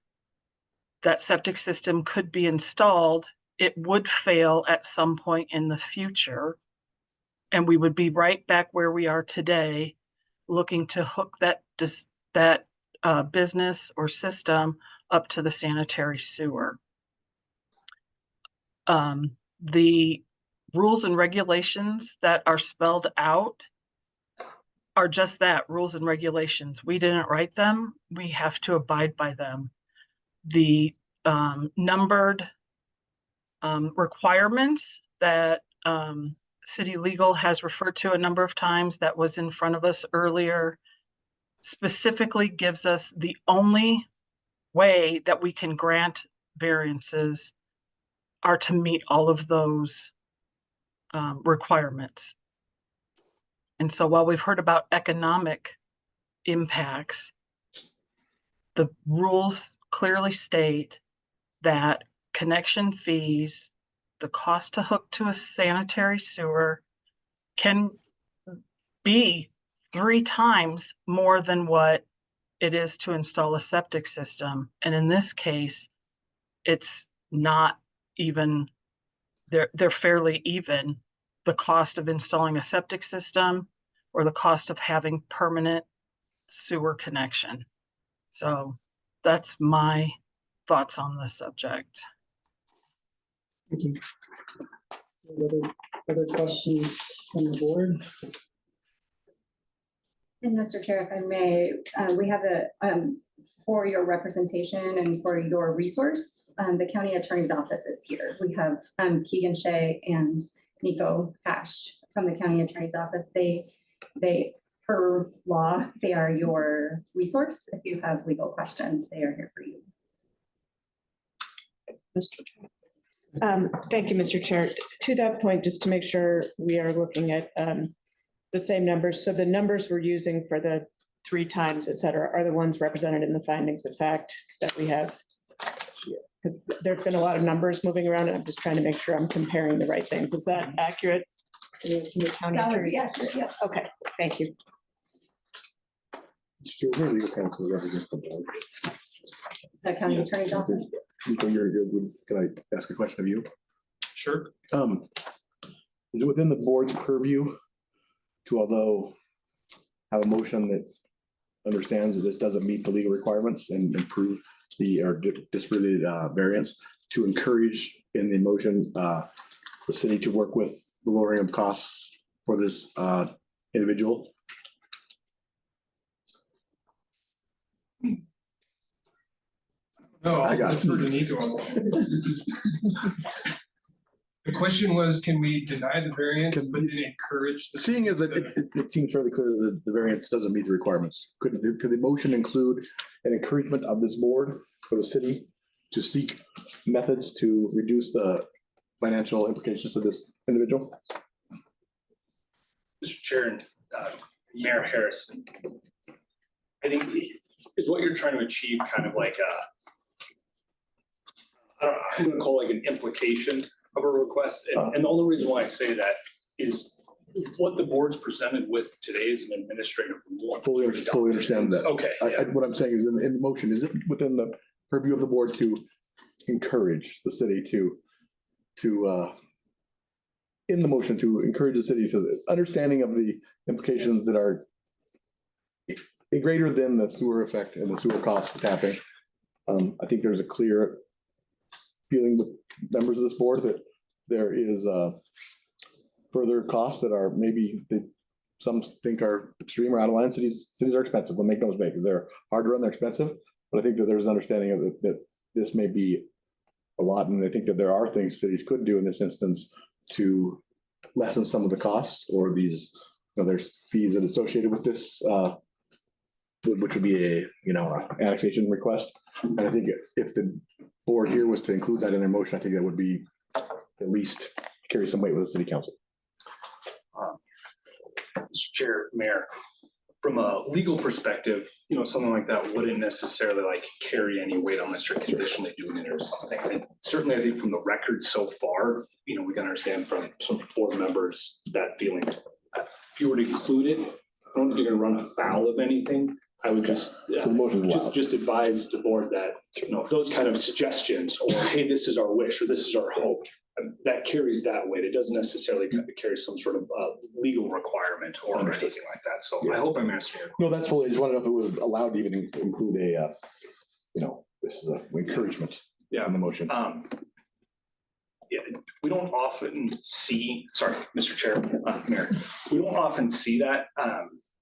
that septic system could be installed, it would fail at some point in the future. And we would be right back where we are today, looking to hook that business or system up to the sanitary sewer. The rules and regulations that are spelled out are just that, rules and regulations. We didn't write them. We have to abide by them. The numbered requirements that City Legal has referred to a number of times that was in front of us earlier specifically gives us the only way that we can grant variances are to meet all of those requirements. And so while we've heard about economic impacts, the rules clearly state that connection fees, the cost to hook to a sanitary sewer can be 3 times more than what it is to install a septic system. And in this case, it's not even, they're fairly even. The cost of installing a septic system or the cost of having permanent sewer connection. So that's my thoughts on this subject. Thank you. Other questions from the board? And Mr. Chair, if I may, we have for your representation and for your resource, the county attorney's office is here. We have Keegan Shea and Nico Hash from the county attorney's office. They per law, they are your resource. If you have legal questions, they are here for you. Mr. Chair. Thank you, Mr. Chair. To that point, just to make sure we are looking at the same numbers. So the numbers we're using for the 3 times, et cetera, are the ones represented in the findings of fact that we have here. Because there've been a lot of numbers moving around and I'm just trying to make sure I'm comparing the right things. Is that accurate? Yes. Okay, thank you. The county attorney's office. Can I ask a question of you? Sure. Is it within the board's purview to, although have a motion that understands that this doesn't meet the legal requirements and improve or disprove the variance, to encourage in the motion the city to work with the lowering of costs for this individual? No, I got I'll defer to Nico on that. The question was, can we deny the variance, but then encourage? Seeing as it seems fairly clear that the variance doesn't meet the requirements, could the motion include an encouragement of this board for the city to seek methods to reduce the financial implications for this individual? Mr. Chair and Mayor Harrison, I think is what you're trying to achieve kind of like I'm gonna call it like an implication of a request. And the only reason why I say that is what the board's presented with today is an administrative rule. Fully understand that. Okay. What I'm saying is in the motion, is it within the purview of the board to encourage the city to in the motion to encourage the city to understanding of the implications that are greater than the sewer effect and the sewer cost of tapping. I think there's a clear feeling with members of this board that there is further costs that are maybe that some think are extreme or out of line. Cities are expensive. We'll make no mistake. They're hard to run, they're expensive. But I think that there's an understanding of it, that this may be a lot. And I think that there are things cities could do in this instance to lessen some of the costs or these, there's fees that are associated with this, which would be a, annexation request. And I think if the board here was to include that in their motion, I think that would be at least carry some weight with the city council. Mr. Chair, Mayor, from a legal perspective, something like that wouldn't necessarily like carry any weight unless you're conditionally doing it or something. And certainly, I think from the record so far, we can understand from some board members that feeling. If you were to include it, I don't think you're going to run afoul of anything. I would just advise the board that those kind of suggestions, or hey, this is our wish, or this is our hope, that carries that weight. It doesn't necessarily carry some sort of legal requirement or anything like that. So I hope I'm answering your question. No, that's fully. I just want to know if it was allowed to even include a, this is an encouragement in the motion. Yeah, we don't often see. Sorry, Mr. Chair, Mayor. We don't often see that.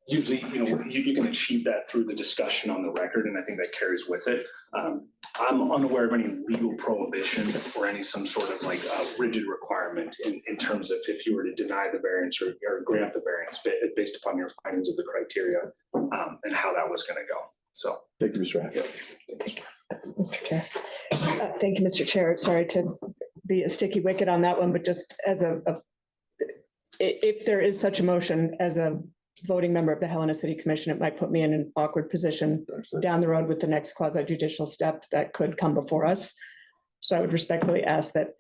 Usually, you can achieve that through the discussion on the record, and I think that carries with it. I'm unaware of any legal prohibition or any some sort of like rigid requirement in terms of if you were to deny the variance or grant the variance based upon your findings of the criteria and how that was going to go. So thank you, Mr. Hackett. Mr. Chair. Thank you, Mr. Chair. Sorry to be a sticky wicket on that one, but just as if there is such a motion as a voting member of the Helena City Commission, it might put me in an awkward position down the road with the next quasi judicial step that could come before us. So I would respectfully ask that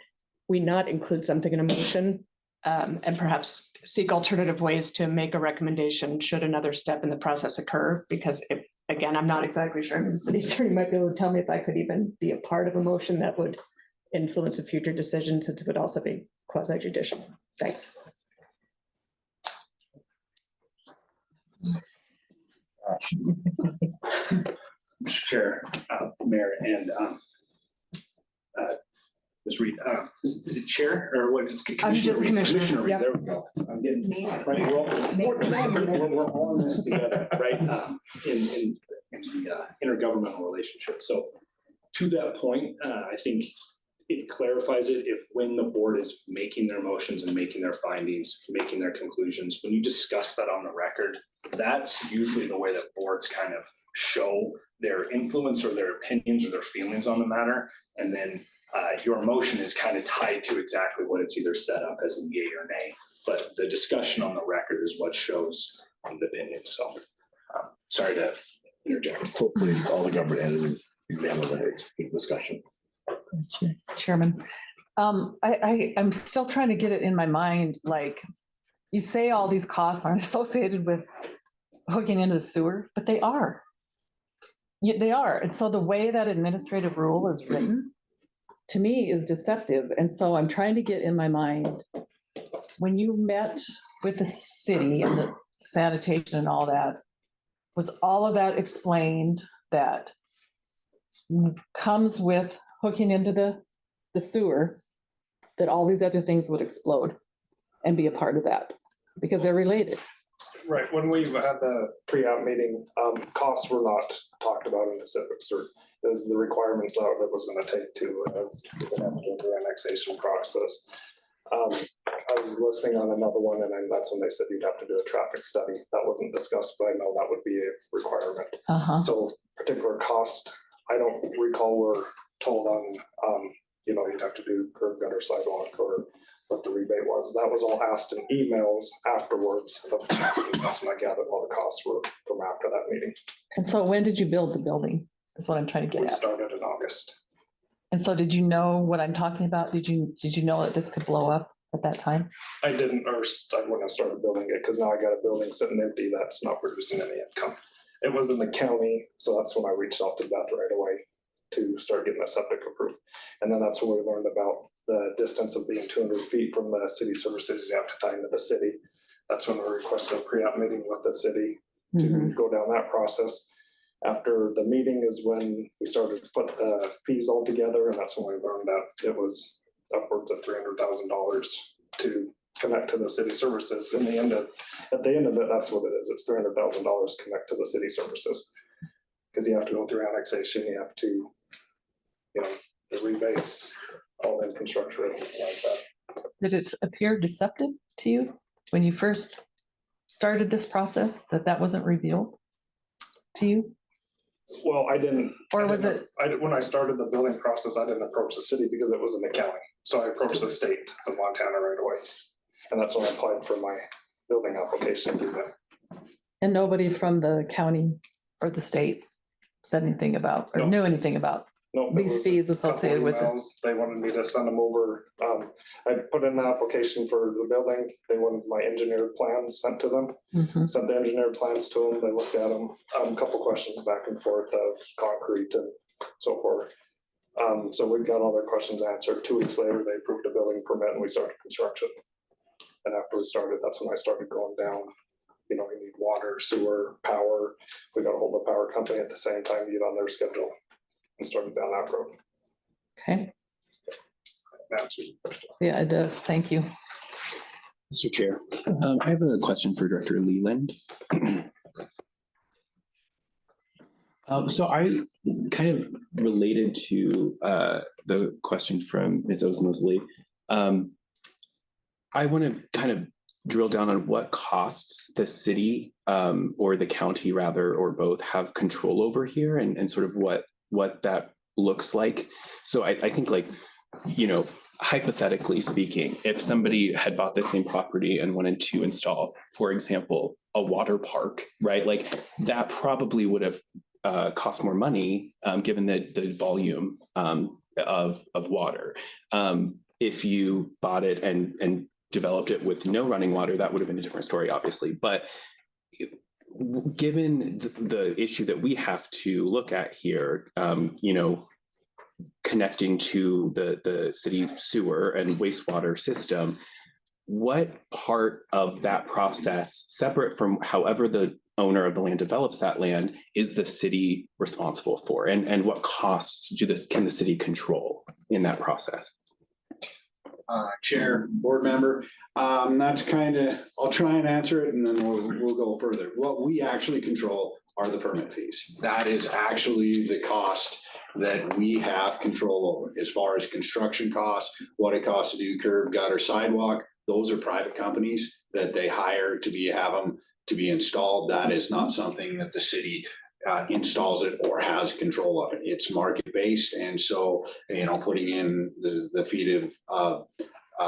we not include something in a motion and perhaps seek alternative ways to make a recommendation should another step in the process occur. Because again, I'm not exactly sure. I mean, the city attorney might be able to tell me if I could even be a part of a motion that would influence a future decision, since it would also be quasi judicial. Thanks. Mr. Chair, Mayor, and Ms. Reed, is it chair or what? Commissioner Reed, yep. there we go. I'm getting, right, we're all in this together, right? In the intergovernmental relationship. So to that point, I think it clarifies it if when the board is making their motions and making their findings, making their conclusions, when you discuss that on the record, that's usually the way that boards kind of show their influence or their opinions or their feelings on the matter. And then your motion is kind of tied to exactly what it's either set up as a yay or nay. But the discussion on the record is what shows the opinion. So sorry to interject. Hopefully all the government entities examine the discussion. Chairman, I'm still trying to get it in my mind, like you say all these costs aren't associated with hooking into the sewer, but they are. They are. And so the way that administrative rule is written, to me, is deceptive. And so I'm trying to get in my mind, when you met with the city and the sanitation and all that, was all of that explained that comes with hooking into the sewer, that all these other things would explode and be a part of that because they're related? Right. When we had the pre-app meeting, costs were not talked about in the specifics, or as the requirements that it was going to take to as the annexation process. I was listening on another one, and that's when they said you'd have to do a traffic study. That wasn't discussed, but I know that would be a requirement. So particular cost, I don't recall we're told on, you'd have to do curb gutter sidewalk or what the rebate was. That was all asked in emails afterwards. That's when I gathered all the costs were from after that meeting. And so when did you build the building? Is what I'm trying to get at. We started in August. And so did you know what I'm talking about? Did you know that this could blow up at that time? I didn't, or I wouldn't have started building it because now I got a building sitting empty that's not producing any income. It was in the county, so that's when I reached out to Beth right away to start getting the septic approved. And then that's when we learned about the distance of being 200 feet from the city services you have to tie into the city. That's when we requested a pre-app meeting with the city to go down that process. After the meeting is when we started to put the fees all together, and that's when we learned that it was upwards of $300,000 to connect to the city services. At the end of it, that's what it is. It's $300,000 connect to the city services. Because you have to go through annexation, you have to, you know, the rebates, all the infrastructure, everything like that. Did it appear deceptive to you when you first started this process, that wasn't revealed to you? Well, I didn't. Or was it? When I started the building process, I didn't approach the city because it was in the county. So I approached the state of Montana right away. And that's when I applied for my building application through them. And nobody from the county or the state said anything about, or No. knew anything about No, these fees associated with it? They wanted me to send them over. I put in the application for the building. They wanted my engineered plans sent to them. Sent the engineered plans to them. They looked at them. A couple questions back and forth of concrete and so forth. So we got all their questions answered. 2 weeks later, they approved a building permit and we started construction. And after we started, that's when I started going down. You know, we need water, sewer, power. We got a hold of the power company at the same time to get on their schedule and started down that road. Okay, That's it. yeah, it does. Thank you. Mr. Chair, I have a question for Director Leland. So I kind of related to the question from Ms. Osmosley. I want to kind of drill down on what costs the city or the county rather, or both, have control over here, and sort of what that looks like. So I think, like, you know, hypothetically speaking, if somebody had bought the same property and wanted to install, for example, a water park, right? Like that probably would have cost more money given the volume of water. If you bought it and developed it with no running water, that would have been a different story, obviously. But given the issue that we have to look at here, you know, connecting to the city sewer and wastewater system, what part of that process, separate from however the owner of the land develops that land, is the city responsible for? And what costs can the city control in that process? Chair, board member, that's kind of, I'll try and answer it and then we'll go further. What we actually control are the permit fees. That is actually the cost that we have control over. As far as construction costs, what it costs to do curb, gutter, sidewalk, those are private companies that they hire to have them to be installed. That is not something that the city installs it or has control of it. It's market-based. And so, you know, putting in the feet of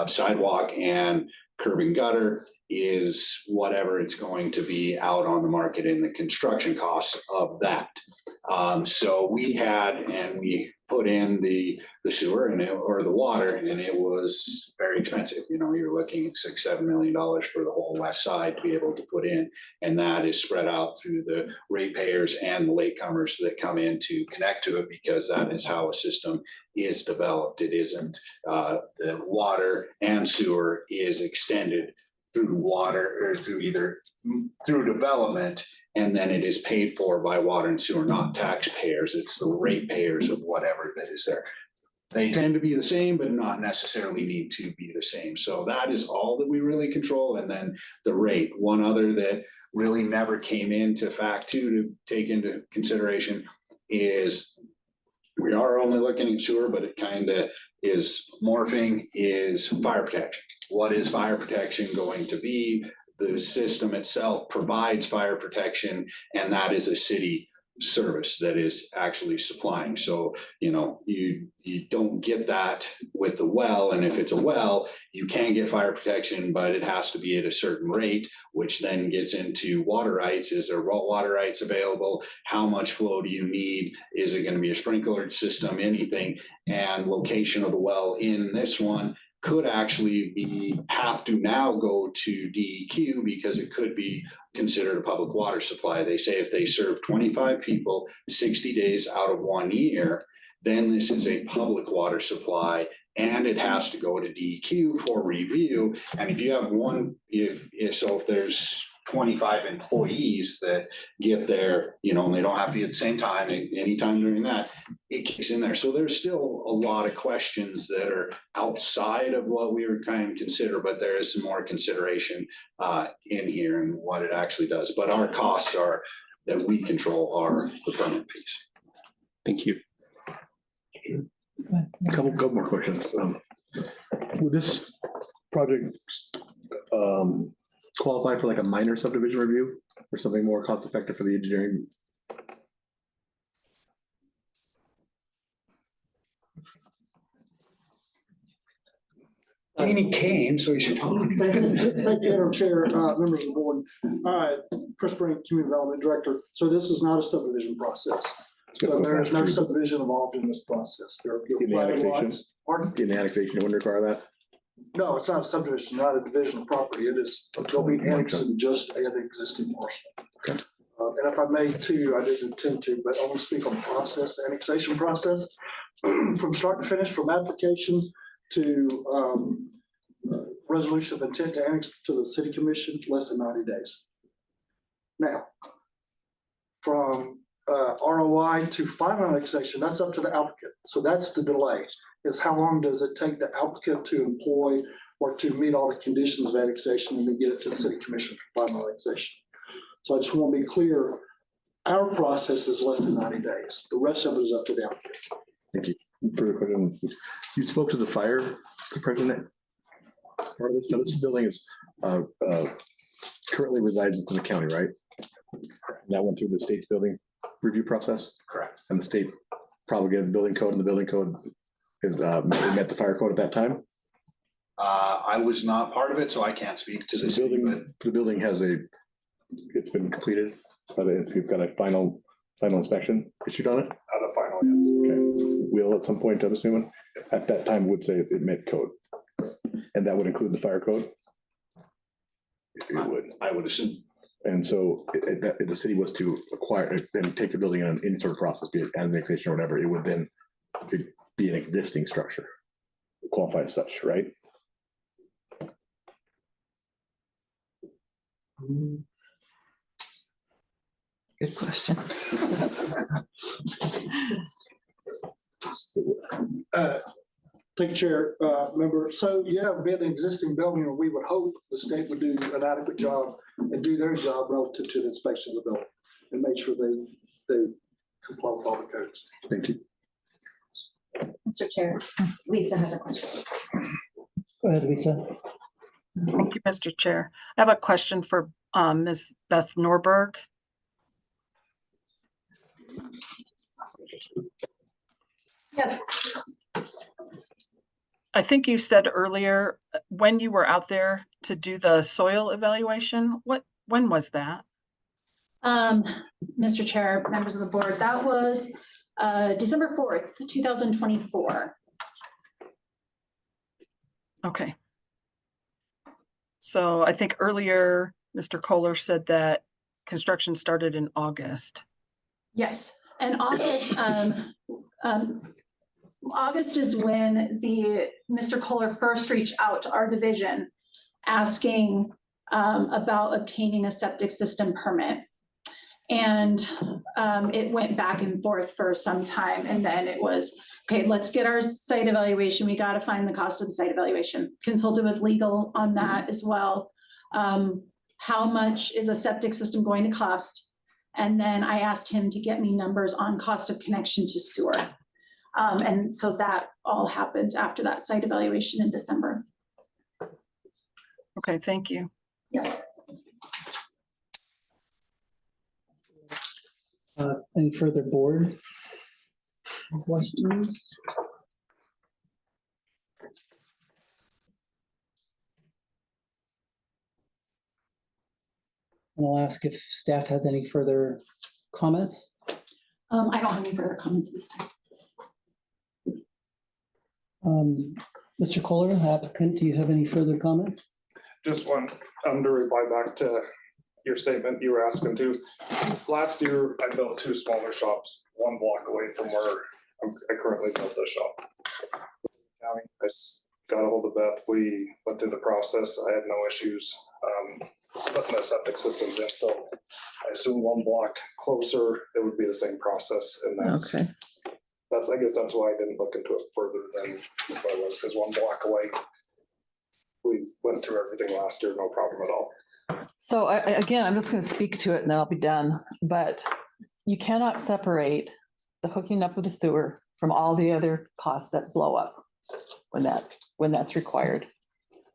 sidewalk and curb and gutter is whatever it's going to be out on the market in the construction costs of that. So we put in the sewer or the water, and it was very expensive. You know, you're looking at $6-7 million for the whole west side to be able to put in, and that is spread out through the ratepayers and the latecomers that come in to connect to it, because that is how a system is developed. It isn't the water and sewer is extended through water or through development, and then it is paid for by water and sewer, not taxpayers. It's the ratepayers of whatever that is there. They tend to be the same, but not necessarily need to be the same. So that is all that we really control. And then the rate. One other that really never came into fact to take into consideration is we are only looking at sewer, but it kind of is morphing, is fire protection. What is fire protection going to be? The system itself provides fire protection, and that is a city service that is actually supplying. So, you know, you don't get that with the well. And if it's a well, you can get fire protection, but it has to be at a certain rate, which then gets into water rights. Is there water rights available? How much flow do you need? Is it going to be a sprinkler system? Anything? And location of the well in this one could actually have to now go to DEQ because it could be considered a public water supply. They say if they serve 25 people 60 days out of 1 year, then this is a public water supply and it has to go to DEQ for review. And if you have if there's 25 employees that get there, and they don't have to be at the same time, anytime during that, it kicks in there. So there's still a lot of questions that are outside of what we were trying to consider, but there is some more consideration in here and what it actually does. But our costs that we control are the permit fees. Thank you. Couple more questions. Would this project qualify for like a minor subdivision review or something more cost effective for the engineering? He came, so he should talk. Thank you, Madam Chair, members of the board. Chris Brink, Community Development Director. So this is not a subdivision process. So there is no subdivision involved in this process. There are In the private annexation? lots. Pardon? In the annexation, it wouldn't require that? No, it's not a subdivision, not a division of property. It is, they'll be annexing just an existing parcel. And if I may too, I didn't intend to, but I want to speak on the process, the annexation process. From start to finish, from application to resolution of intent to annex to the city commission, less than 90 days. Now, from ROI to final annexation, that's up to the applicant. So that's the delay, is how long does it take the applicant to employ or to meet all the conditions of annexation and then get it to the city commission for final annexation. So I just want to be clear, our process is less than 90 days. The rest of it is up to the applicant. Thank you. Further question. You spoke to the fire suppression part of this. Now, this building is currently resides in the county, right? That went through the state's building review process? Correct. And the state promulgated the building code, and the building code is met the fire code at that time? I was not part of it, so I can't speak to this. The building has it's been completed, but it's got a final inspection issued on it? At a final. Okay. Will at some point, I'm assuming, at that time would say it met code. And that would include the fire code? It would. I would assume. And so if the city was to acquire and take the building in any sort of process, be it annexation or whatever, it would then be an existing structure, qualify as such, right? Good question. Thank you, Chair, member. So yeah, it would be an existing building, and we would hope the state would do an adequate job and do their job relative to the inspection of the building and make sure they comply with all the codes. Thank you. Mr. Chair, Lisa has a question. Go ahead, Lisa. Thank you, Mr. Chair. I have a question for Ms. Beth Norberg. Yes. I think you said earlier when you were out there to do the soil evaluation, when was that? Mr. Chair, members of the board, that was December 4th, 2024. Okay. So I think earlier, Mr. Kohler said that construction started in August. Yes, and August is when Mr. Kohler first reached out to our division asking about obtaining a septic system permit. And it went back and forth for some time. And then it was, okay, let's get our site evaluation. We got to find the cost of the site evaluation. Consulted with legal on that as well. How much is a septic system going to cost? And then I asked him to get me numbers on cost of connection to sewer. And so that all happened after that site evaluation in December. Okay, thank you. Yes. Any further board questions? And I'll ask if staff has any further comments. I don't have any further comments this time. Mr. Kohler, applicant, do you have any further comments? Just one, to reply back to your statement you were asking to. Last year, I built 2 smaller shops, 1 block away from where I currently built this shop. County, I got a hold of Beth. We went through the process. I had no issues putting the septic systems in. So I assume one block closer, it would be the same process. And Okay. I guess that's why I didn't look into it further than if I was, because one block away, we went through everything last year, no problem at all. So again, I'm just going to speak to it and then I'll be done. But you cannot separate the hooking up of the sewer from all the other costs that blow up when that's required.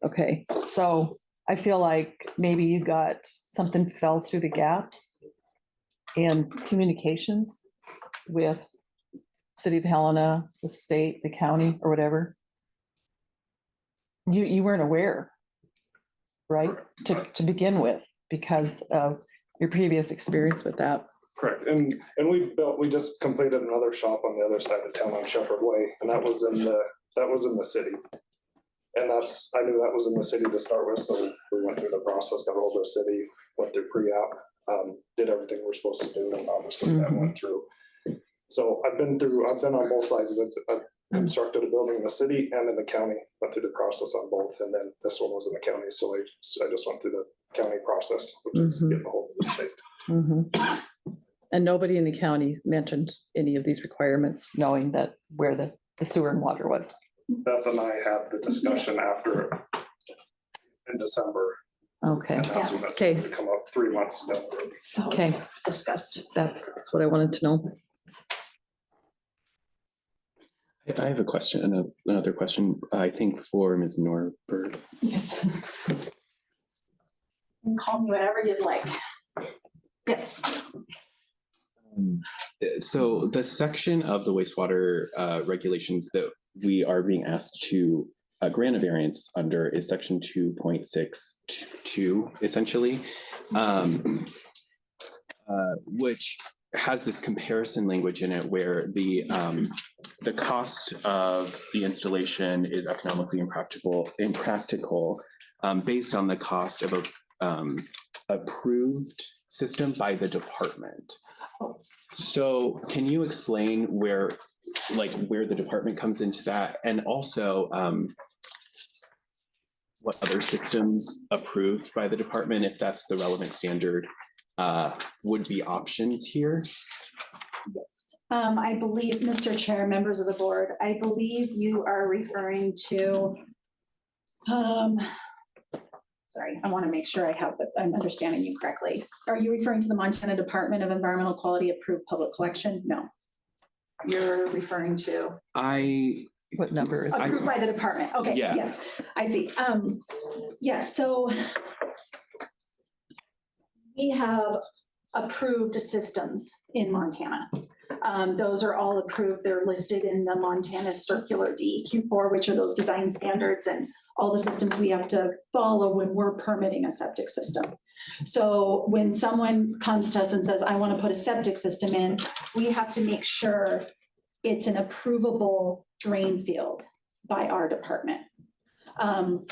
Okay, so I feel like maybe you got something fell through the gaps in communications with City of Helena, the state, the county, or whatever. You weren't aware, right? To begin with, because of your previous experience with that. Correct. And we just completed another shop on the other side of town on Shepherd Way, and that was in the city. And I knew that was in the city to start with, so we went through the process, got hold of the city, went through pre-app, did everything we're supposed to do, and obviously that went through. So I've been on both sides of it. I've constructed a building in the city and in the county, went through the process on both, and then this one was in the county, so I just went through the county process, which is getting a hold of the state. And nobody in the county mentioned any of these requirements, knowing that where the sewer and water was. Beth and I had the discussion after in December. Okay. And that's when that's Okay. going to come up 3 months ago. Okay, Discussed. that's what I wanted to know. I have a question, another question, I think for Ms. Norberg. Yes. Call me whatever you'd like. Yes. So the section of the wastewater regulations that we are being asked to grant a variance under is section 2.62, essentially, which has this comparison language in it where the cost of the installation is economically impractical based on the cost of a approved system by the department. So can you explain where the department comes into that, and also what other systems approved by the department, if that's the relevant standard, would be options here? Yes. I believe, Mr. Chair, members of the board, I believe you are referring to, sorry, I want to make sure I'm understanding you correctly. Are you referring to the Montana Department of Environmental Quality approved public collection? No. You're referring to? What number is it? Approved by the department. Okay, Yeah. yes, I see. Yes, so we have approved systems in Montana. Those are all approved. They're listed in the Montana Circular DEQ4, which are those design standards and all the systems we have to follow when we're permitting a septic system. So when someone comes to us and says, I want to put a septic system in, we have to make sure it's an approvable drain field by our department.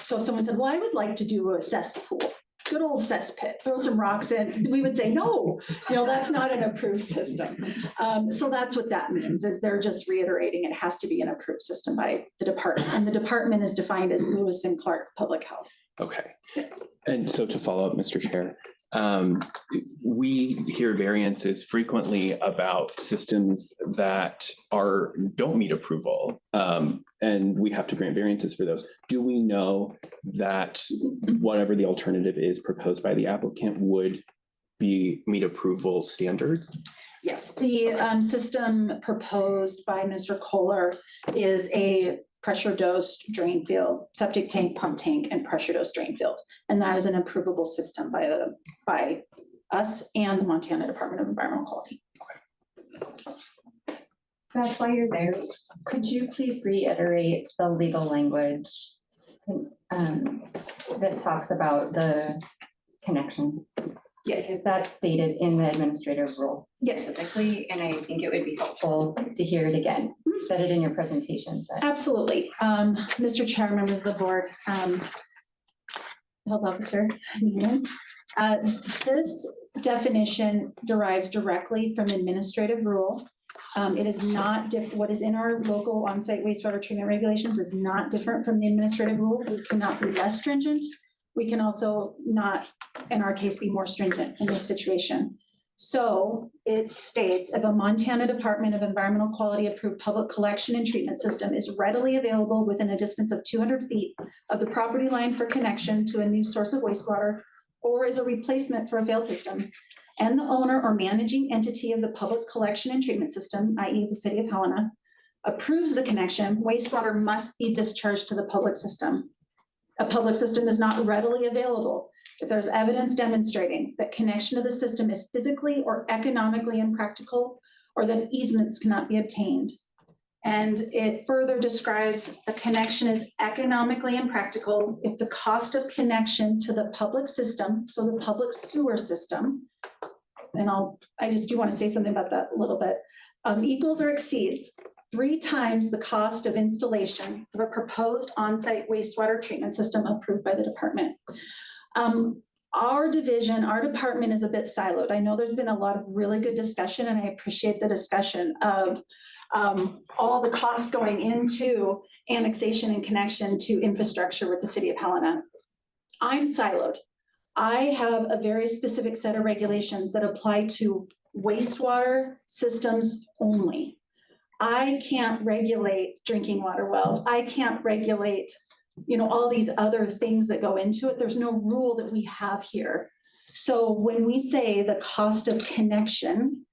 So if someone said, well, I would like to do a cesspool, good old cesspit, throw some rocks in, we would say, no, that's not an approved system. So that's what that means, is they're just reiterating it has to be an approved system by the department. And the department is defined as Lewis and Clark Public Health. Okay. Yes. And so to follow up, Mr. Chair, we hear variances frequently about systems that don't meet approval, and we have to grant variances for those. Do we know that whatever the alternative is proposed by the applicant would meet approval standards? Yes, the system proposed by Mr. Kohler is a pressure dosed drain field, septic tank, pump tank, and pressure dosed drain field. And that is an approvable system by us and the Montana Department of Environmental Quality. Beth, while you're there, could you please reiterate the legal language that talks about the connection? Yes. Is that stated in the administrative rule Yes. specifically? And I think it would be helpful to hear it again. You said it in your presentation. But... Absolutely. Mr. Chair, members of the board, Health Officer, this definition derives directly from administrative rule It is not what is in our local on-site wastewater treatment regulations is not different from the administrative rule. We cannot be less stringent. We can also not, in our case, be more stringent in this situation. So it states if a Montana Department of Environmental Quality approved public collection and treatment system is readily available within a distance of 200 feet of the property line for connection to a new source of wastewater, or is a replacement for a failed system, and the owner or managing entity of the public collection and treatment system, i.e. the city of Helena, approves the connection, wastewater must be discharged to the public system. A public system is not readily available if there's evidence demonstrating that connection to the system is physically or economically impractical, or that easements cannot be obtained. And it further describes a connection is economically impractical if the cost of connection to the public system, so the public sewer system, and I just do want to say something about that a little bit, equals or exceeds 3 times the cost of installation of a proposed on-site wastewater treatment system approved by the department. Our department is a bit siloed. I know there's been a lot of really good discussion, and I appreciate the discussion of all the costs going into annexation and connection to infrastructure with the city of Helena. I'm siloed. I have a very specific set of regulations that apply to wastewater systems only. I can't regulate drinking water wells. I can't regulate, all these other things that go into it. There's no rule that we have here. So when we say the cost of connection,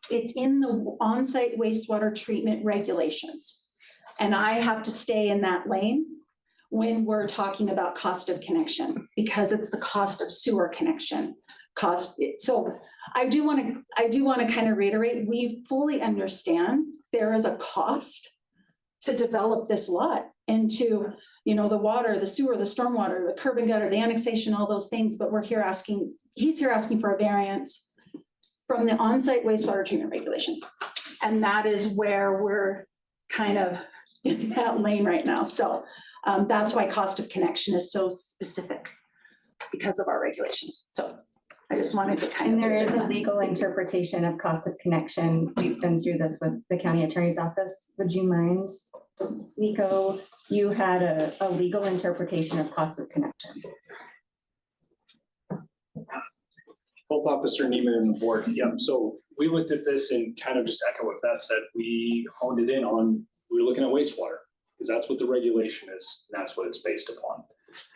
it's in the on-site wastewater treatment regulations. And I have to stay in that lane when we're talking about cost of connection, because it's the cost of sewer connection cost. So I do want to kind of reiterate, we fully understand there is a cost to develop this lot into, the water, the sewer, the stormwater, the curb and gutter, the annexation, all those things, but he's here asking for a variance from the on-site wastewater treatment regulations. And that is where we're kind of in that lane right now. So that's why cost of connection is so specific because of our regulations. So I just wanted to kind of. And there is a legal interpretation of cost of connection. We've been through this with the county attorney's office. Would you mind, Nico? You had a legal interpretation of cost of connection. Both Officer Neiman and the board. Yeah, so we looked at this and kind of just echo what Beth said. We honed it in on, we were looking at wastewater because that's what the regulation is. And that's what it's based upon.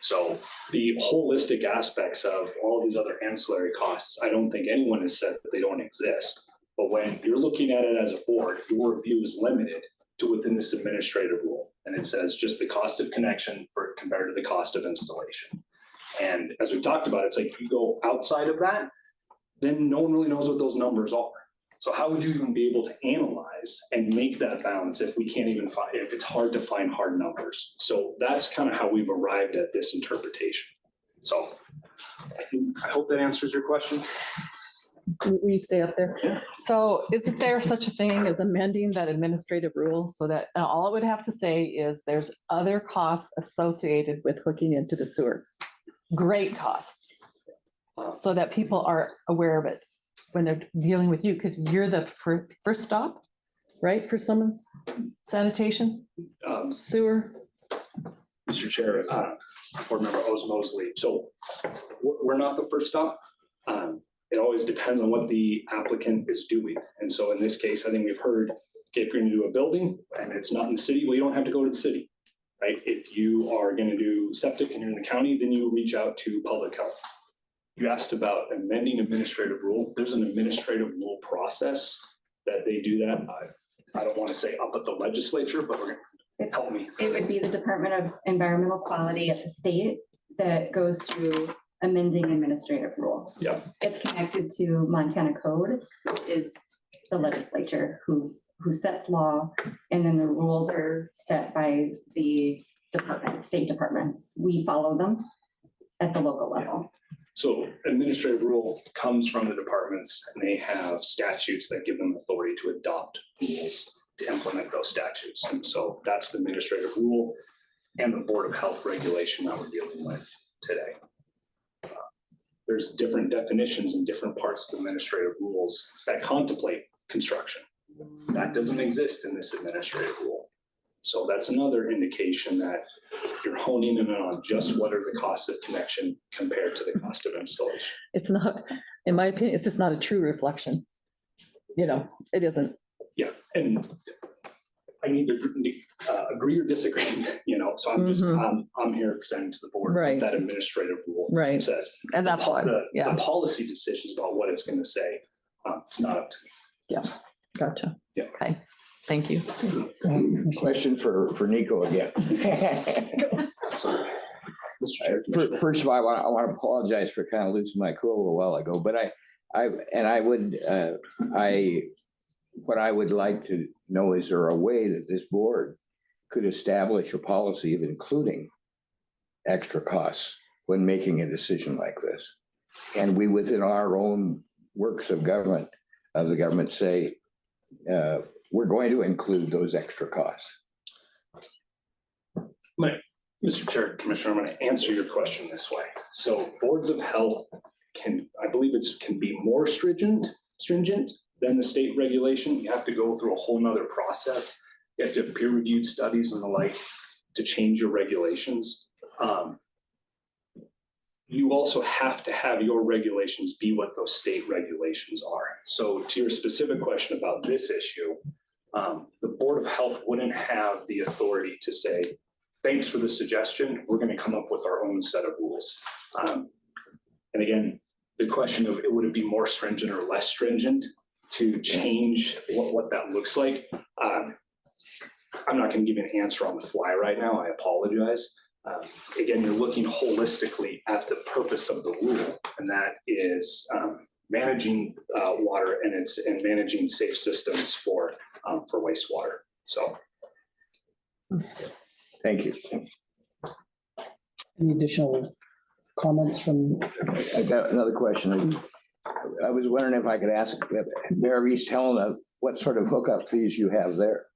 So the holistic aspects of all of these other ancillary costs, I don't think anyone has said that they don't exist. But when you're looking at it as a board, your review is limited to within this administrative rule. And it says just the cost of connection compared to the cost of installation. And as we've talked about, it's like you go outside of that, then no one really knows what those numbers are. So how would you even be able to analyze and make that balance if we can't even find, if it's hard to find hard numbers? So that's kind of how we've arrived at this interpretation. So I hope that answers your question. Will you stay up there? Yeah. So isn't there such a thing as amending that administrative rule so that all it would have to say is there's other costs associated with hooking into the sewer? Great costs. So that people are aware of it when they're dealing with you, because you're the first stop, right, for someone? Sanitation, sewer. Mr. Chair, Board Member Mosley. So we're not the first stop. It always depends on what the applicant is doing. And so in this case, I think we've heard, okay, if you're going to do a building and it's not in the city, well, you don't have to go to the city, right? If you are going to do septic and you're in the county, then you reach out to public health. You asked about amending administrative rule. There's an administrative rule process that they do that. I don't want to say up at the legislature, but we're going to help me. It would be the Department of Environmental Quality at the state that goes through amending administrative rule. Yeah. It's connected to Montana Code, which is the legislature who sets law, and then the rules are set by the state departments. We follow them at the local level. So administrative rule comes from the departments, and they have statutes that give them authority to adopt rules to implement those statutes. And so that's the administrative rule and the Board of Health regulation that we're dealing with today. There's different definitions in different parts of the administrative rules that contemplate construction. That doesn't exist in this administrative rule. So that's another indication that you're honing in on just what are the costs of connection compared to the cost of installation. It's not, in my opinion, it's just not a true reflection. You know, it isn't. Yeah, and I need to agree or disagree, so I'm just, I'm here presenting to the board what Right. that administrative rule Right. says. And that's why, The yeah, policy decisions about what it's going to say, it's not up to me. yeah, gotcha. Yeah. Okay, thank you. Question for Nico again. Sorry. Mr. Chair, First of all, I want to apologize for kind of losing my cool a little while ago, but what I would like to know, is there a way that this board could establish a policy of including extra costs when making a decision like this? And we, within our own works of government, say, we're going to include those extra costs. Mr. Chair, Commissioner, I'm going to answer your question this way. So boards of health can be more stringent than the state regulation. You have to go through a whole nother process. You have to have peer-reviewed studies and the like to change your regulations. You also have to have your regulations be what those state regulations are. So to your specific question about this issue, the Board of Health wouldn't have the authority to say, thanks for the suggestion, we're going to come up with our own set of rules. And again, the question of would it be more stringent or less stringent to change what that looks like? I'm not going to give you an answer on the fly right now. I apologize. Again, you're looking holistically at the purpose of the rule, and that is managing water and managing safe systems for wastewater. So, Thank you. Any additional comments from? I got another question. I was wondering if I could ask Mayor of East Helena what sort of hookup fees you have there.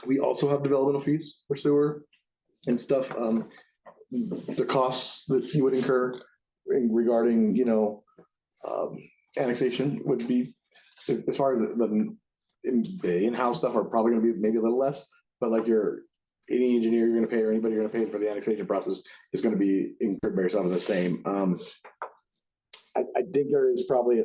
We also have developmental fees for sewer and stuff. The costs that you would incur regarding, annexation would be, as far as the in-house stuff, are probably going to be maybe a little less, but like any engineer you're going to pay or anybody you're going to pay for the annexation process is going to be incurred by yourself in the same. I think there is probably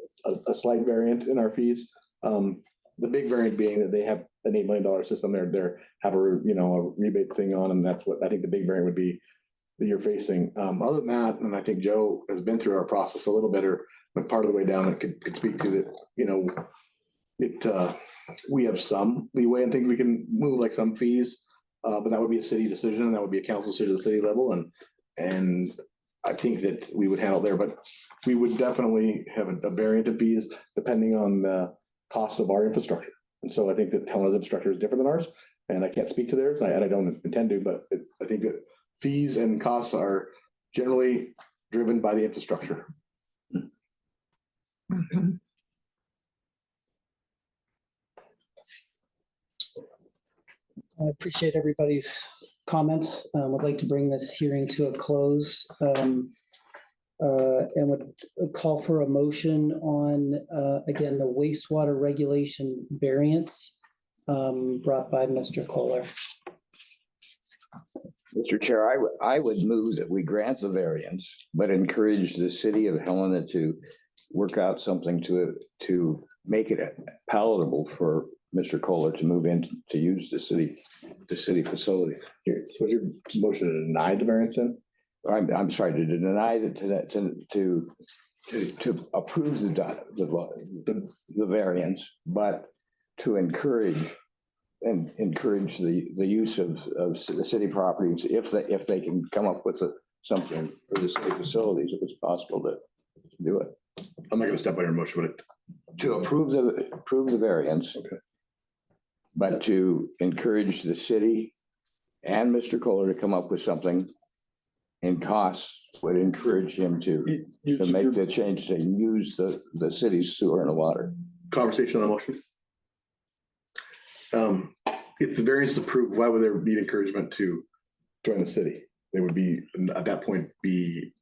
a slight variant in our fees. The big variant being that they have an $8 million system there, have a rebate thing on, and that's what I think the big variant would be that you're facing. Other than that, and I think Joe has been through our process a little bit, or part of the way down, and could speak to that. We have some leeway and think we can move like some fees, but that would be a city decision, and that would be a council decision at the city level, and I think that we would handle there, but we would definitely have a variant of fees depending on the cost of our infrastructure. And so I think that Helena's infrastructure is different than ours, and I can't speak to theirs, and I don't intend to, but I think that fees and costs are generally driven by the infrastructure. Mhm. I appreciate everybody's comments. I'd like to bring this hearing to a close. And would call for a motion on, again, the wastewater regulation variance brought by Mr. Kohler. Mr. Chair, I would move that we grant the variance, but encourage the city of Helena to work out something to make it palatable for Mr. Kohler to move in to use the city facility. Here, so is your motion to deny the variance then? I'm sorry, to deny that, to approve the variance, but to encourage the use of the city properties if they can come up with something for the city facilities, if it's possible to do it. I'm not going to step on your motion, but To approve the variance. Okay. But to encourage the city and Mr. Kohler to come up with something, and costs would encourage him to make the change to use the city's sewer and water. Conversation on a motion. If the variance is approved, why would there be encouragement to join the city? They would be, at that point, be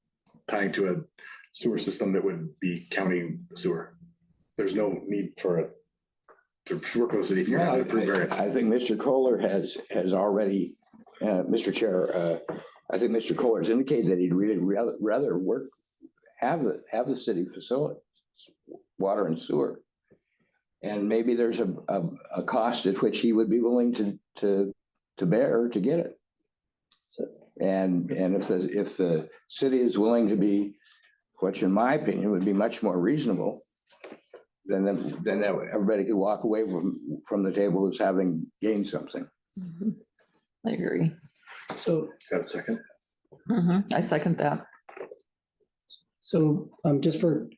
tying to a sewer system that would be county sewer. There's no need for to work with the city. If you're Well, not gonna approve variance. I think Mr. Kohler has already, Mr. Chair, I think Mr. Kohler has indicated that he'd really rather work, have the city facilities, water and sewer. And maybe there's a cost at which he would be willing to bear to get it. And if the city is willing to be, which in my opinion would be much more reasonable, then everybody could walk away from the table as having gained something. I agree. So, Is that a second? I second that. so just for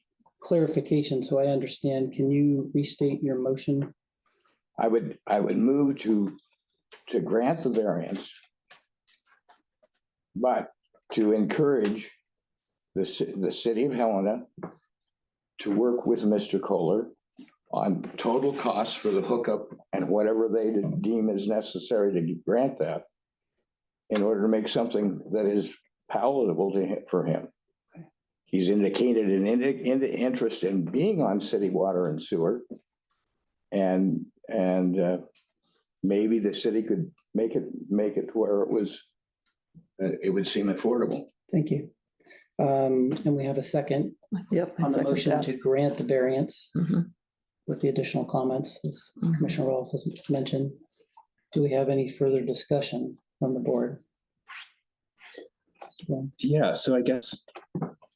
clarification, so I understand, can you restate your motion? I would move to grant the variance, but to encourage the city of Helena to work with Mr. Kohler on total costs for the hookup and whatever they deem is necessary to grant that in order to make something that is palatable for him. He's indicated an interest in being on city water and sewer. And maybe the city could make it to where it would seem affordable. Thank you. And we have a second Yep. I on the second motion that. to grant the variance Mhm. with the additional comments, as Mhm. Commissioner Rolfe has mentioned. Do we have any further discussion from the board? Yeah, so I guess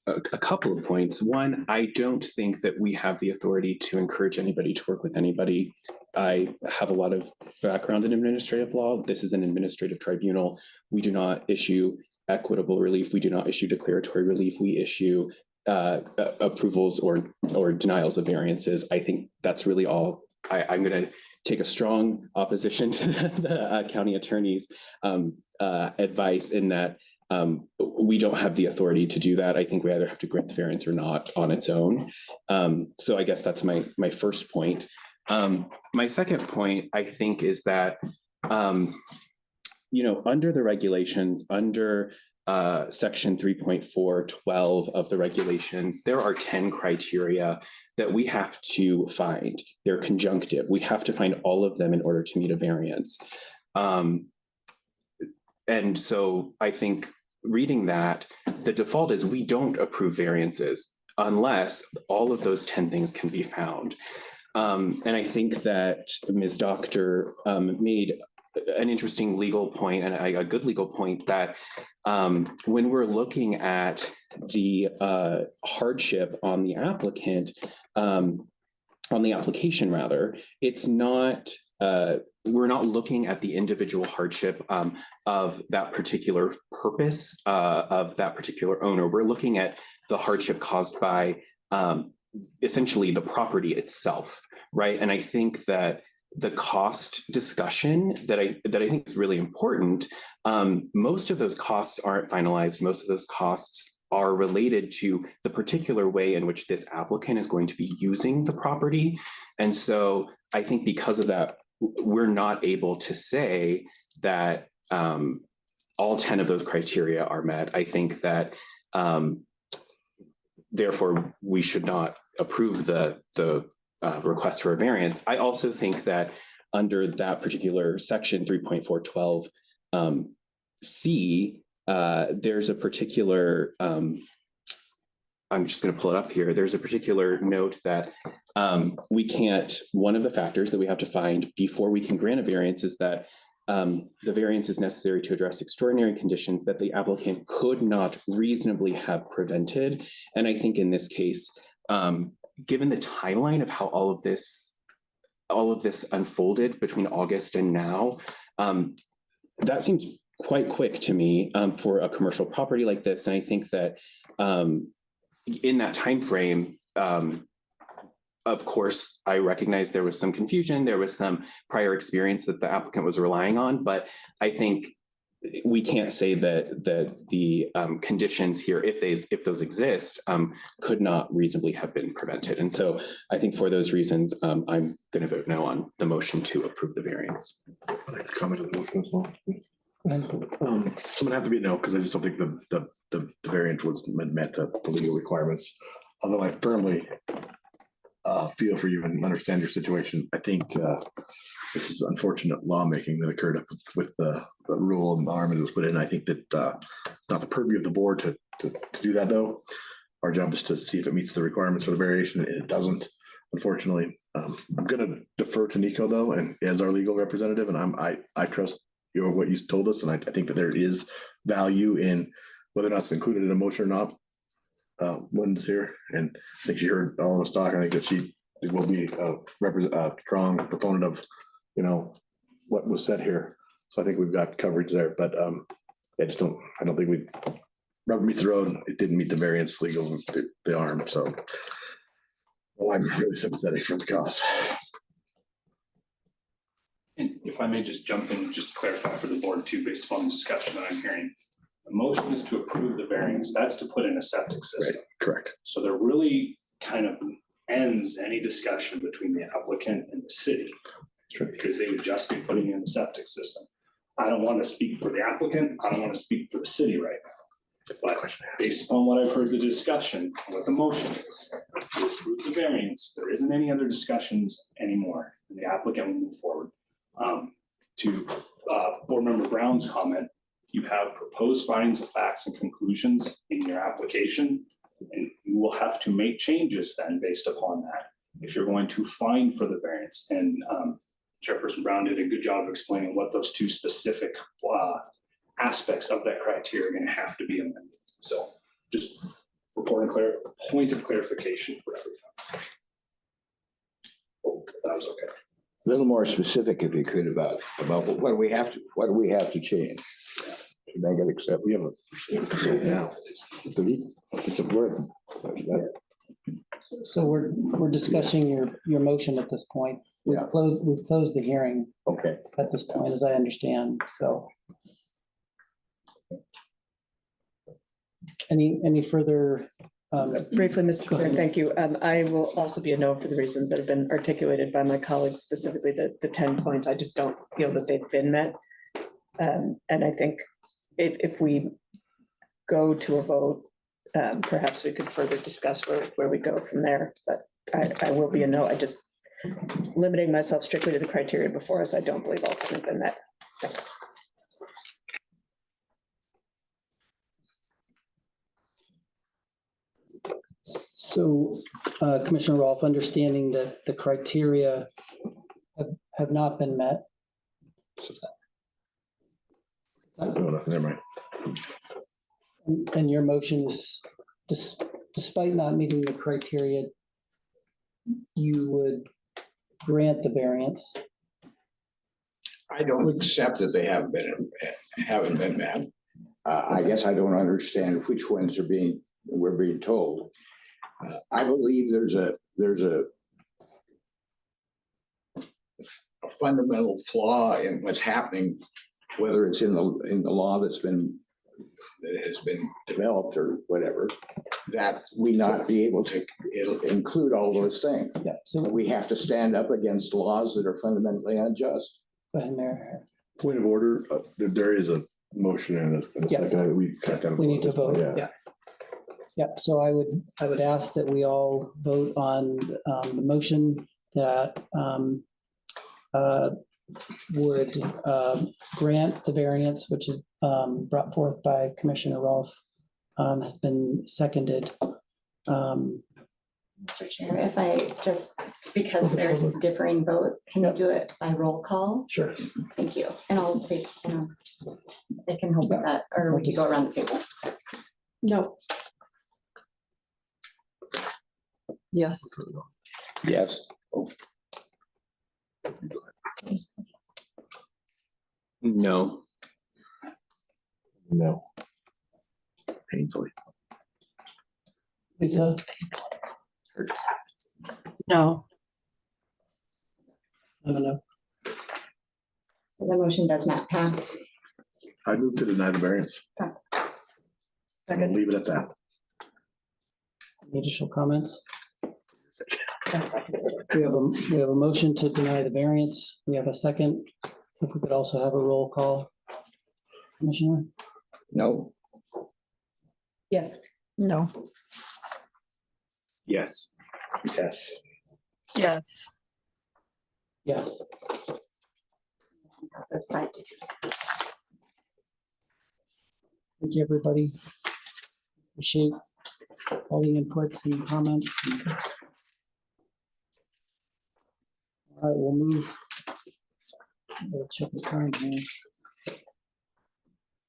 a couple of points. One, I don't think that we have the authority to encourage anybody to work with anybody. I have a lot of background in administrative law. This is an administrative tribunal. We do not issue equitable relief. We do not issue declaratory relief. We issue approvals or denials of variances. I think that's really all. I'm going to take a strong opposition to the county attorney's advice in that we don't have the authority to do that. I think we either have to grant the variance or not on its own. So I guess that's my first point. My second point, I think, is that, under the regulations, under section 3.412 of the regulations, there are 10 criteria that we have to find. They're conjunctive. We have to find all of them in order to meet a variance. And so I think reading that, the default is we don't approve variances unless all of those 10 things can be found. And I think that Ms. Doctor made an interesting legal point and a good legal point that when we're looking at the hardship on the applicant, on the application rather, it's not, we're not looking at the individual hardship of that particular purpose of that particular owner. We're looking at the hardship caused by essentially the property itself, right? And I think that the cost discussion that I think is really important, most of those costs aren't finalized. Most of those costs are related to the particular way in which this applicant is going to be using the property. And so I think because of that, we're not able to say that all 10 of those criteria are met. I think that therefore we should not approve the request for a variance. I also think that under that particular section 3.412 C, there's a particular, I'm just going to pull it up here. There's a particular note that we can't, one of the factors that we have to find before we can grant a variance is that the variance is necessary to address extraordinary conditions that the applicant could not reasonably have prevented. And I think in this case, given the timeline of how all of this unfolded between August and now, that seems quite quick to me for a commercial property like this. And I think that in that time frame, of course, I recognize there was some confusion. There was some prior experience that the applicant was relying on, but I think we can't say that the conditions here, if those exist, could not reasonably have been prevented. And so I think for those reasons, I'm going to vote no on the motion to approve the variance. I'd like to comment on the motion as well. I'm gonna have to be no, because I just don't think the variance was met the legal requirements. Although I firmly feel for you and understand your situation. I think this is unfortunate lawmaking that occurred with the rule and the arm that was put in. I think that it's not the purview of the board to do that, though. Our job is to see if it meets the requirements for the variation, and it doesn't, unfortunately. I'm going to defer to Nico, though, and as our legal representative, and I trust what you told us, and I think that there is value in whether or not it's included in a motion or not. Lynn's here, and I think she heard all of us talk. I think that she will be a strong proponent of, what was said here. So I think we've got coverage there, but I don't think rubber meets the road. It didn't meet the variance legal, the arm, so. Well, I'm really sympathetic for the cost. And if I may just jump in, just to clarify for the board too, based upon the discussion that I'm hearing. The motion is to approve the variance. That's to put in a septic system. Right, correct. So there really kind of ends any discussion between the applicant and the city. Because they would just be putting in the septic system. I don't want to speak for the applicant. I don't want to speak for the city right now. But based upon what I've heard the discussion, what the motion is, to approve the variance, there isn't any other discussions anymore. And the applicant will move forward. To Board Member Brown's comment, you have proposed findings of facts and conclusions in your application, and you will have to make changes then based upon that if you're going to find for the variance. And Chairperson Brown did a good job of explaining what those two specific aspects of that criteria are going to have to be amended. So just point of clarification for everyone. Hope that was okay. A little more specific, if you could, about what do we have to change to make it accept. We have a now. It's a word. So we're discussing your motion at this point. We've closed the hearing. Okay. At this point, as I understand, so. Any further? Briefly, Mr. Chair, thank you. I will also be a no for the reasons that have been articulated by my colleagues, specifically the 10 points. I just don't feel that they've been met. And I think if we go to a vote, perhaps we could further discuss where we go from there. But I will be a no. I just limiting myself strictly to the criteria before us. I don't believe all 10 have been met. Thanks. So Commissioner Rolfe, understanding that the criteria have not been met. Never mind. And your motion is, despite not meeting the criteria, you would grant the variance. I don't accept that they haven't been met. I guess I don't understand which ones we're being told. I believe there's a fundamental flaw in what's happening, whether it's in the law that has been developed or whatever, that we not be able to include all those things. Yeah. So we have to stand up against laws that are fundamentally unjust. Go ahead, Mayor. Point of order. There is a motion and a second. We need to vote. Yeah. Yeah, so I would ask that we all vote on the motion that would grant the variance, which is brought forth by Commissioner Rolfe, has been seconded. Mr. Chair, if I just, because there's differing votes, can you do it by roll call? Sure. Thank you. And I'll take, they can help with that, or we can go around the table. No. Yes. Yes. No. No. Painfully. Lisa? No. I don't know. So the motion does not pass. I move to deny the variance. Second. Leave it at that. Any additional comments? We have a motion to deny the variance. We have a second. If we could also have a roll call. Commissioner? No. Yes. No. Yes. Yes. Yes. Yes. That's 5-2. Thank you, everybody. Appreciate all the inputs and comments. All right, we'll move. We'll check the time here.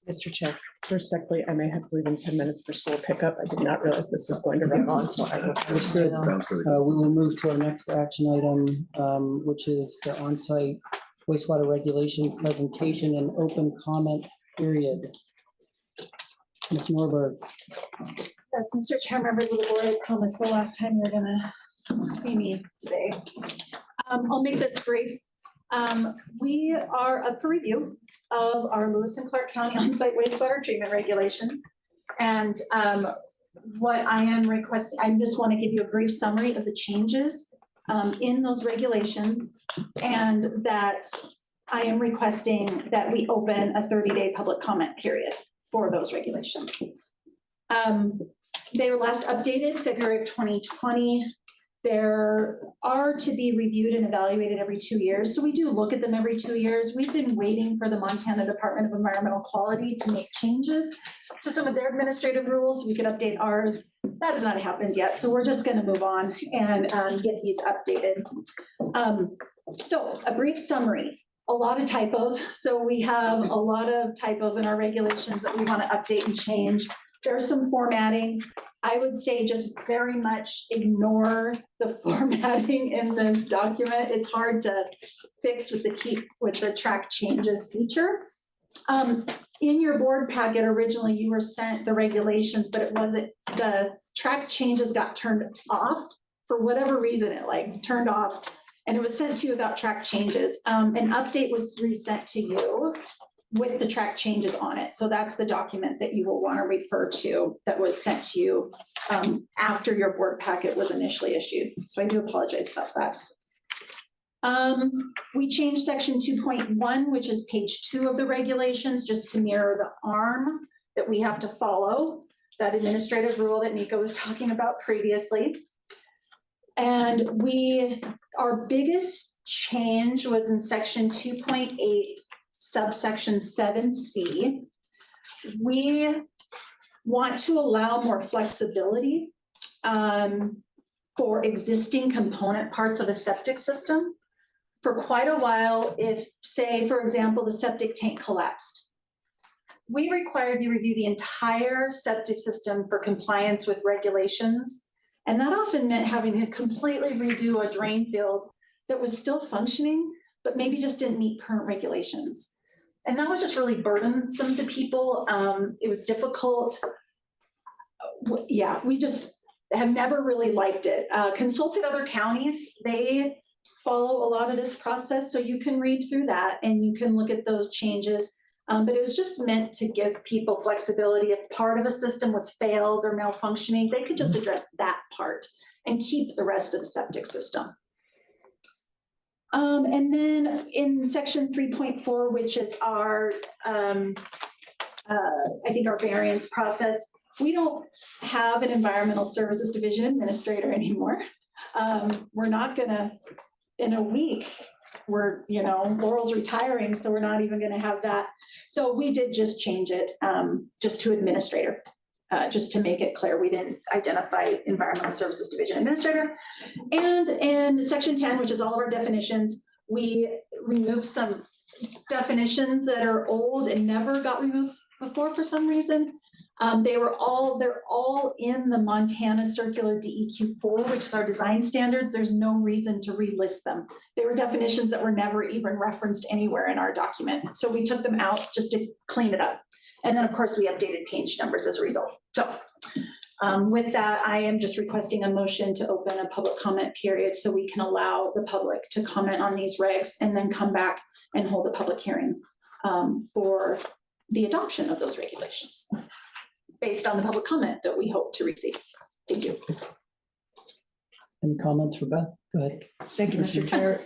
Mr. Chair, respectfully, I may have to leave in 10 minutes for school pickup. I did not realize this was going to run on, so I will. Understood. We will move to our next action item, which is the on-site wastewater regulation presentation and open comment period. Ms. Norberg. Yes, Mr. Chair, members of the board, I promised the last time you're gonna see me today. I'll make this brief. We are up for review of our Lewis and Clark County on-site wastewater treatment regulations. And what I am requesting, I just want to give you a brief summary of the changes in those regulations, and that I am requesting that we open a 30-day public comment period for those regulations. They were last updated February of 2020. There are to be reviewed and evaluated every 2 years. So we do look at them every 2 years. We've been waiting for the Montana Department of Environmental Quality to make changes to some of their administrative rules. We could update ours. That has not happened yet. So we're just going to move on and get these updated. So a brief summary, a lot of typos. So we have a lot of typos in our regulations that we want to update and change. There's some formatting. I would say just very much ignore the formatting in this document. It's hard to fix with the track changes feature. In your board packet, originally you were sent the regulations, but it wasn't, the track changes got turned off for whatever reason. It turned off, and it was sent to you without track changes. An update was resent to you with the track changes on it. So that's the document that you will want to refer to that was sent to you after your board packet was initially issued. So I do apologize about that. We changed section 2.1, which is page 2 of the regulations, just to mirror the arm that we have to follow, that administrative rule that Nico was talking about previously. And our biggest change was in section 2.8, subsection 7C. We want to allow more flexibility for existing component parts of a septic system. For quite a while, if, say, for example, the septic tank collapsed, we required you review the entire septic system for compliance with regulations. And that often meant having to completely redo a drain field that was still functioning, but maybe just didn't meet current regulations. And that was just really burdensome to people. It was difficult. Yeah, we just have never really liked it. Consulted other counties, they follow a lot of this process, so you can read through that and you can look at those changes. But it was just meant to give people flexibility. If part of a system was failed or malfunctioning, they could just address that part and keep the rest of the septic system. And then in section 3.4, which is our, I think our variance process, we don't have an environmental services division administrator anymore. We're not gonna, in a week, Laurel's retiring, so we're not even gonna have that. So we did just change it just to administrator. Just to make it clear, we didn't identify Environmental Services Division Administrator. And in section 10, which is all of our definitions, we removed some definitions that are old and never got removed before for some reason. They're all in the Montana Circular DEQ4, which is our design standards. There's no reason to relist them. They were definitions that were never even referenced anywhere in our document. So we took them out just to clean it up. And then, of course, we updated page numbers as a result. So with that, I am just requesting a motion to open a public comment period so we can allow the public to comment on these regs and then come back and hold a public hearing for the adoption of those regulations based on the public comment that we hope to receive. Thank you. Any comments for Beth? Go ahead. Thank you, Mr. Chair.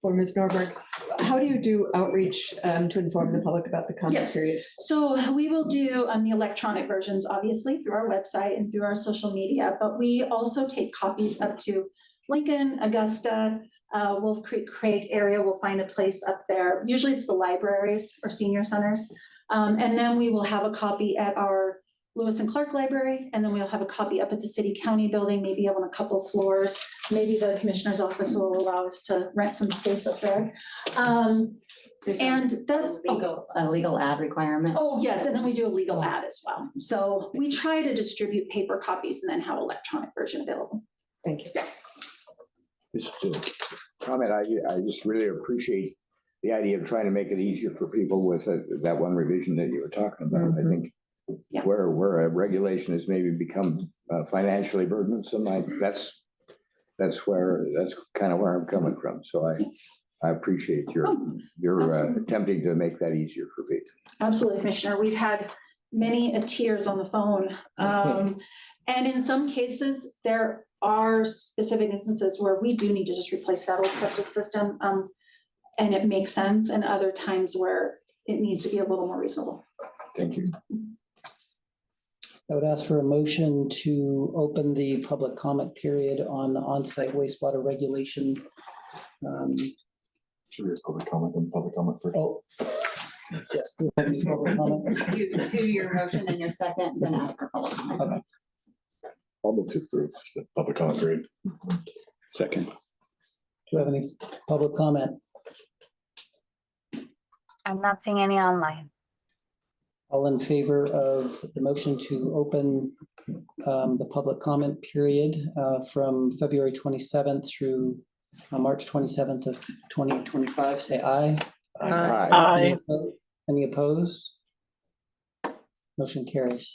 For Ms. Norberg, how do you do outreach to inform the public about the comment period? So we will do the electronic versions, obviously, through our website and through our social media, but we also take copies up to Lincoln, Augusta, Wolf Creek area, we'll find a place up there. Usually it's the libraries or senior centers. And then we will have a copy at our Lewis and Clark Library, and then we'll have a copy up at the city county building, maybe on a couple of floors. Maybe the commissioner's office will allow us to rent some space up there. And that's a legal ad requirement. Oh, yes, and then we do a legal ad as well. So we try to distribute paper copies and then have electronic version available. Thank you. Just to comment, I just really appreciate the idea of trying to make it easier for people with that one revision that you were talking about. I think Yeah. where a regulation has maybe become financially burdensome, that's kind of where I'm coming from. So I appreciate your attempting to make that easier for people. Absolutely, Commissioner. We've had many tears on the phone. And in some cases, there are specific instances where we do need to just replace that old septic system. And it makes sense, and other times where it needs to be a little more reasonable. Thank you. I would ask for a motion to open the public comment period on the on-site wastewater regulation. Should we have public comment on public comment first? Oh, yes. Public comment. You do your motion and your second, then ask for public comment. Okay. I'll move to approve the public comment period. Second. Do you have any public comment? I'm not seeing any online. All in favor of the motion to open the public comment period from February 27th through March 27th of 2025, say aye. Aye. Any opposed? Motion carries.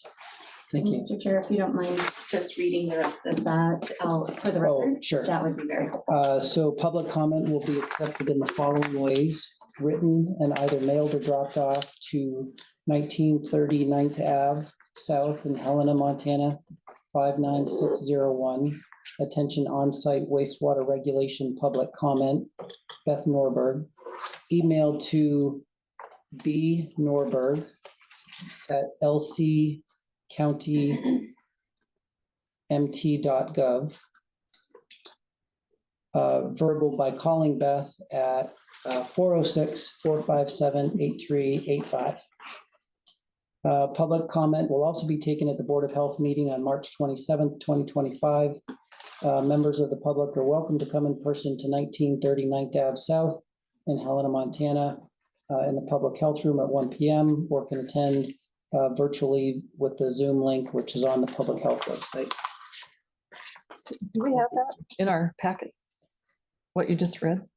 Thank you. Mr. Chair, if you don't mind just reading the rest of that for the record, sure. That would be very helpful. So public comment will be accepted in the following ways: written and either mailed or dropped off to 1930 9th Ave South in Helena, Montana, 59601. Attention on-site wastewater regulation public comment, Beth Norberg. Email to bnorberg@lccountymt.gov. Verbal by calling Beth at 406-457-8385. Public comment will also be taken at the Board of Health meeting on March 27th, 2025. Members of the public are welcome to come in person to 1930 9th Ave South in Helena, Montana, in the public health room at 1 p.m. or can attend virtually with the Zoom link, which is on the public health website. Do we have that in our packet? What you just read?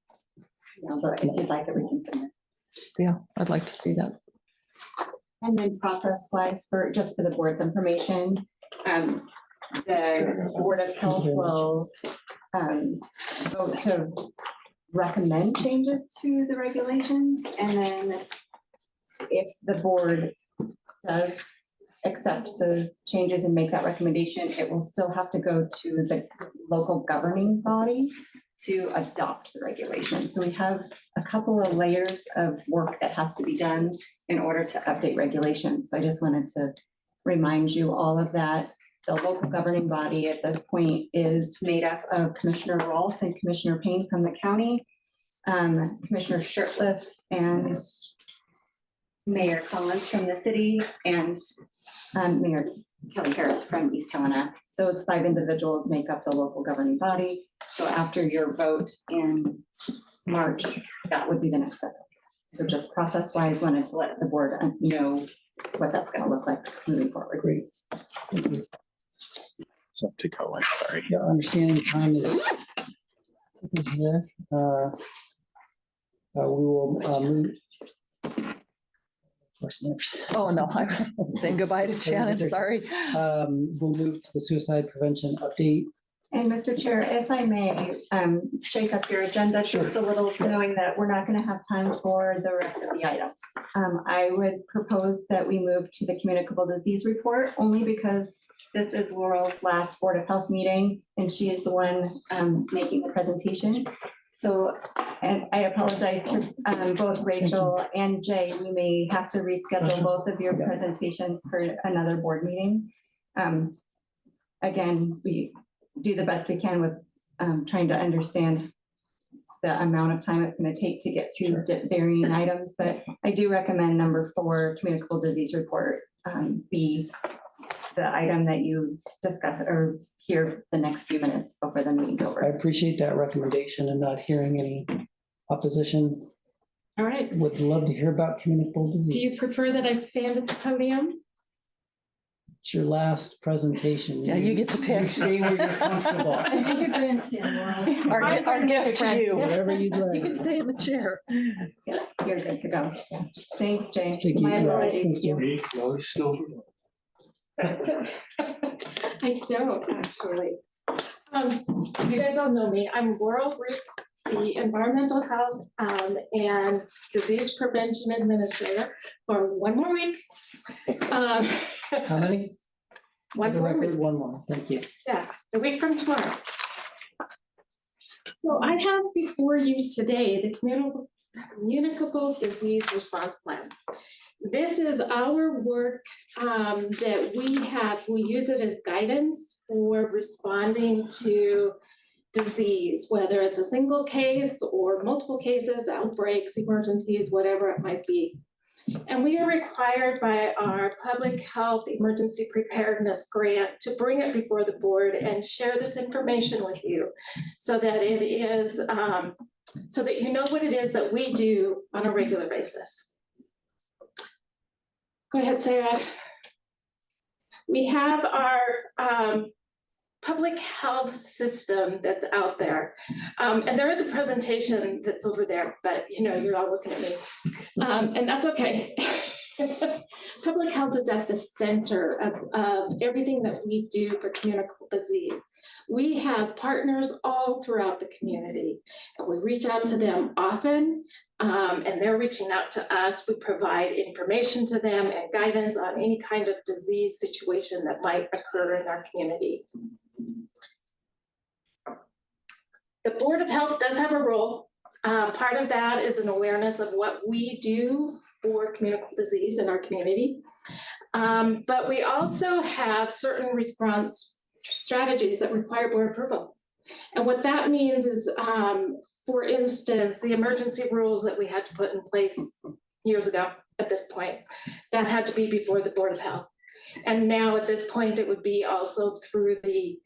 No, but if you'd like, we can send it. Yeah, I'd like to see that. And then process-wise, just for the board's information, the Board of Health will vote to recommend changes to the regulations. And then if the board does accept the changes and make that recommendation, it will still have to go to the local governing body to adopt the regulation. So we have a couple of layers of work that has to be done in order to update regulations. So I just wanted to remind you all of that. The local governing body at this point is made up of Commissioner Rolfe and Commissioner Payne from the county, Commissioner Shirtliff and Mayor Collins from the city, and Mayor Kelly Harris from East Helena. Those 5 individuals make up the local governing body. So after your vote in March, that would be the next step. So just process-wise, wanted to let the board know what that's going to look like moving forward. Great. Thank you. So take out one, sorry. Yeah, understanding time is here. We will move. What's next? Oh, no, I was saying goodbye to Shannon, sorry. We'll move to the suicide prevention update. And Mr. Chair, if I may, shake up your agenda just a little, knowing that we're not going to have time for the rest of the items. I would propose that we move to the communicable disease report, only because this is Laurel's last Board of Health meeting, and she is the one making the presentation. So, and I apologize to both Rachel and Jay. We may have to reschedule both of your presentations for another board meeting. Again, we do the best we can with trying to understand the amount of time it's going to take to get through varying items, but I do recommend number 4, communicable disease report, be the item that you discuss or hear the next few minutes before the meeting's I over. appreciate that recommendation and not hearing any opposition. All right. Would love to hear about communicable Do disease. you prefer that I stand at the podium? It's your last presentation. Yeah, you get to pick. You stay where you're comfortable. I think a grandstand, Laura. Our gift to you. Whatever you'd You like. can stay in the chair. Yeah, you're good to go. Yeah. Thanks, Jay. Thank you. My Yeah, apologies. thanks, Jay. I don't actually. You guys all know me. I'm Laurel Root, the Environmental Health and Disease Prevention Administrator for one more week. How many? For One the more record, week. one more. Thank you. Yeah, a week from tomorrow. So I have before you today the communicable disease response plan. This is our work that we use it as guidance for responding to disease, whether it's a single case or multiple cases, outbreaks, emergencies, whatever it might be. And we are required by our public health emergency preparedness grant to bring it before the board and share this information with you so that it is, so that you know what it is that we do on a regular basis. Go ahead, Sarah. We have our public health system that's out there. And there is a presentation that's over there, but you know, you're all looking at me. And that's okay. Public health is at the center of everything that we do for communicable disease. We have partners all throughout the community, and we reach out to them often, and they're reaching out to us. We provide information to them and guidance on any kind of disease situation that might occur in our community. The Board of Health does have a role. Part of that is an awareness of what we do for communicable disease in our community. But we also have certain response strategies that require board approval. And what that means is, for instance, the emergency rules that we had to put in place years ago at this point, that had to be before the Board of Health. And now at this point, it would be also through the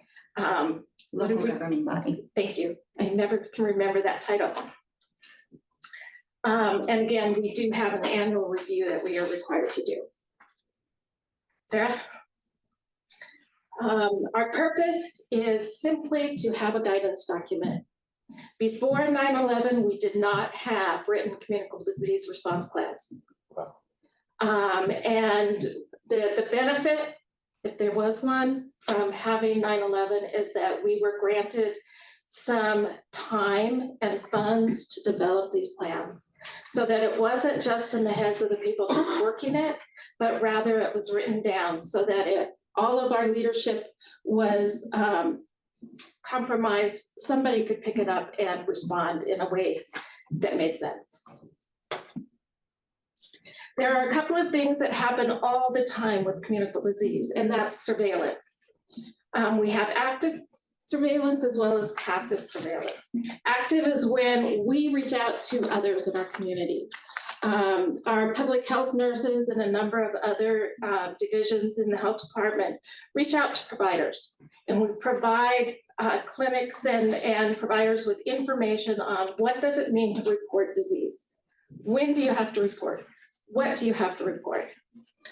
Local governing body. Thank you. I never can remember that title. And again, we do have an annual review that we are required to do. Sarah? Our purpose is simply to have a guidance document. Before 9/11, we did not have written communicable disease response plans. And the benefit, if there was one, from having 9/11 is that we were granted some time and funds to develop these plans so that it wasn't just in the heads of the people working it, but rather it was written down so that if all of our leadership was compromised, somebody could pick it up and respond in a way that made sense. There are a couple of things that happen all the time with communicable disease, and that's surveillance. We have active surveillance as well as passive surveillance. Active is when we reach out to others in our community. Our public health nurses and a number of other divisions in the health department reach out to providers, and we provide clinics and providers with information on what does it mean to report disease? When do you have to report? What do you have to report?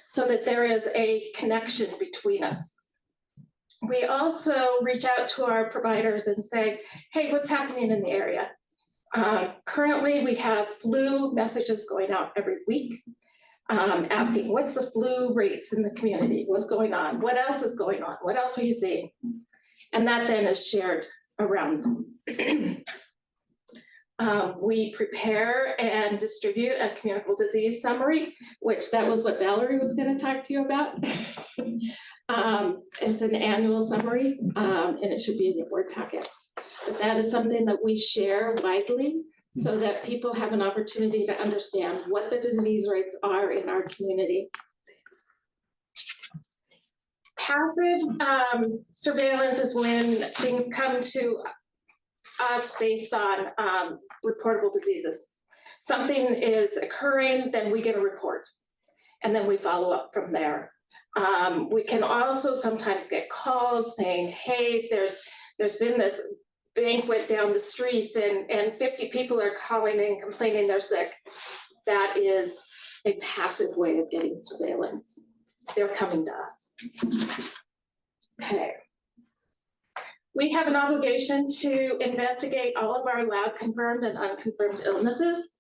So that there is a connection between us. We also reach out to our providers and say, hey, what's happening in the area? Currently, we have flu messages going out every week, asking what's the flu rates in the community? What's going on? What else is going on? What else are you seeing? And that then is shared around. We prepare and distribute a communicable disease summary, which that was what Valerie was going to talk to you about. It's an annual summary, and it should be in your board packet. But that is something that we share widely so that people have an opportunity to understand what the disease rates are in our community. Passive surveillance is when things come to us based on reportable diseases. Something is occurring, then we get a report, and then we follow up from there. We can also sometimes get calls saying, hey, there's been this banquet down the street and 50 people are calling and complaining they're sick. That is a passive way of getting surveillance. They're coming to us. Okay. We have an obligation to investigate all of our lab confirmed and unconfirmed illnesses.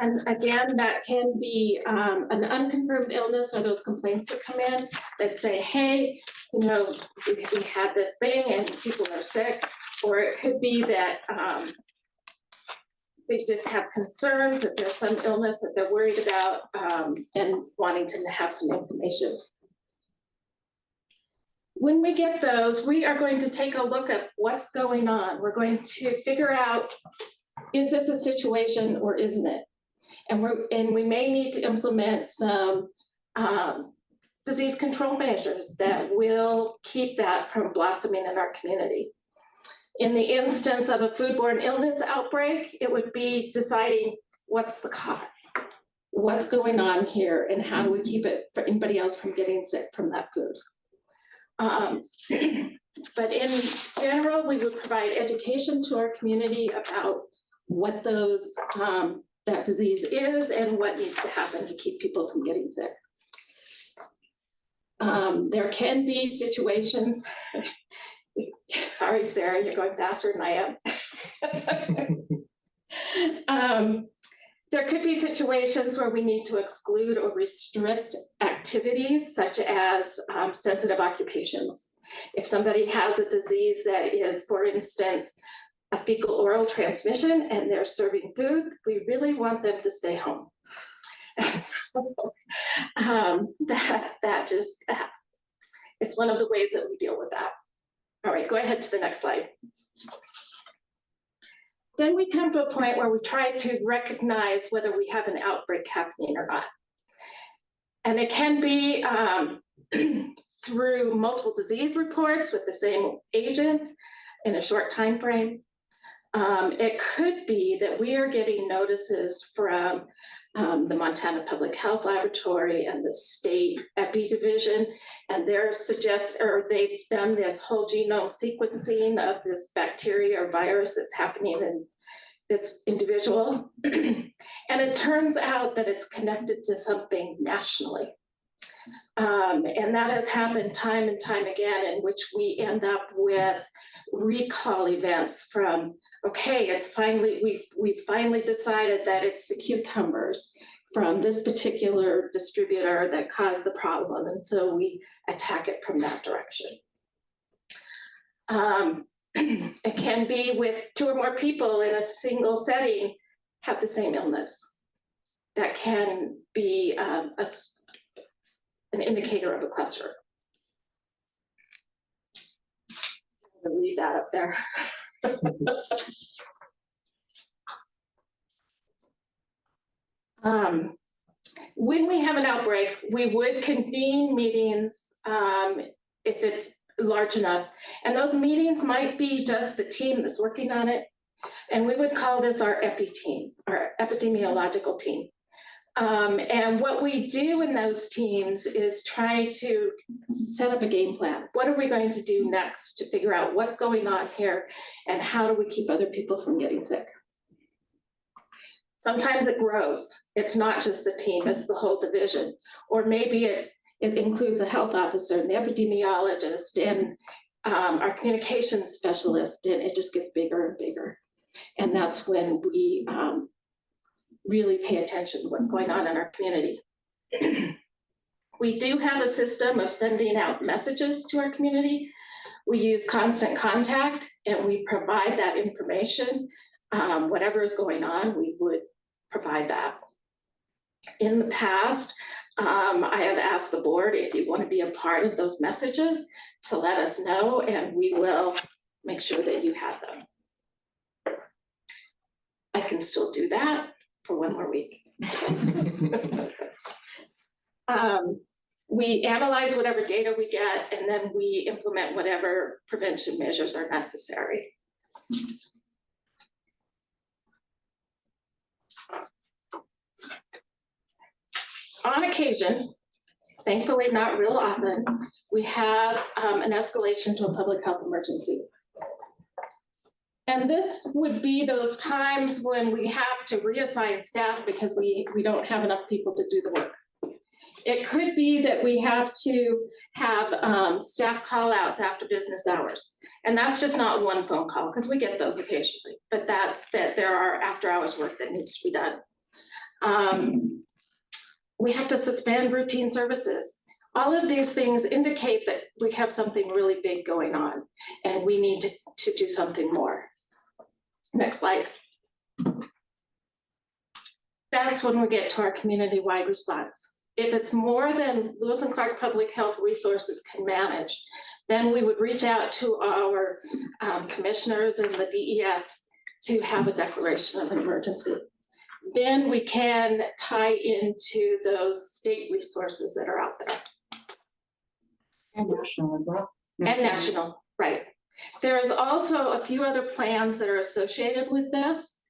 And again, that can be an unconfirmed illness or those complaints that come in that say, hey, you know, we had this thing and people are sick. Or it could be that they just have concerns that there's some illness that they're worried about and wanting to have some information. When we get those, we are going to take a look at what's going on. We're going to figure out, is this a situation or isn't it? And we may need to implement some disease control measures that will keep that from blossoming in our community. In the instance of a foodborne illness outbreak, it would be deciding what's the cause, what's going on here, and how do we keep it for anybody else from getting sick from that food. But in general, we would provide education to our community about what those that disease is and what needs to happen to keep people from getting sick. There can be situations, sorry, Sarah, you're going faster than I am. There could be situations where we need to exclude or restrict activities such as sensitive occupations. If somebody has a disease that is, for instance, a fecal oral transmission and they're serving food, we really want them to stay home. So, it's one of the ways that we deal with that. All right, go ahead to the next slide. Then we come to a point where we try to recognize whether we have an outbreak happening or not. And it can be through multiple disease reports with the same agent in a short time frame. It could be that we are getting notices from the Montana Public Health Laboratory and the state epi division, and they've done this whole genome sequencing of this bacteria or virus that's happening in this individual. And it turns out that it's connected to something nationally. And that has happened time and time again, in which we end up with recall events from, okay, it's finally, we've finally decided that it's the cucumbers from this particular distributor that caused the problem. And so we attack it from that direction. It can be with 2 or more people in a single setting have the same illness. That can be an indicator of a cluster. I'm gonna leave that up there. When we have an outbreak, we would convene meetings if it's large enough. And those meetings might be just the team that's working on it. And we would call this our EPI team, our epidemiological team. And what we do in those teams is try to set up a game plan. What are we going to do next to figure out what's going on here and how do we keep other people from getting sick? Sometimes it grows. It's not just the team, it's the whole division. Or maybe it includes the health officer and the epidemiologist and our communications specialist, and it just gets bigger and bigger. And that's when we really pay attention to what's going on in our community. We do have a system of sending out messages to our community. We use constant contact and we provide that information. Whatever is going on, we would provide that. In the past, I have asked the board if you want to be a part of those messages to let us know, and we will make sure that you have them. I can still do that for one more week. we analyze whatever data we get, and then we implement whatever prevention measures are necessary. On occasion, thankfully not real often, we have an escalation to a public health emergency. And this would be those times when we have to reassign staff because we don't have enough people to do the work. It could be that we have to have staff call outs after business hours. And that's just not one phone call, because we get those occasionally, but that's that there are after hours work that needs to be done. We have to suspend routine services. All of these things indicate that we have something really big going on and we need to do something more. Next slide. That's when we get to our community-wide response. If it's more than Lewis and Clark Public Health resources can manage, then we would reach out to our commissioners and the DES to have a declaration of an emergency. Then we can tie into those state resources that are out there. And national as well. And national, right. There is also a few other plans that are associated with this.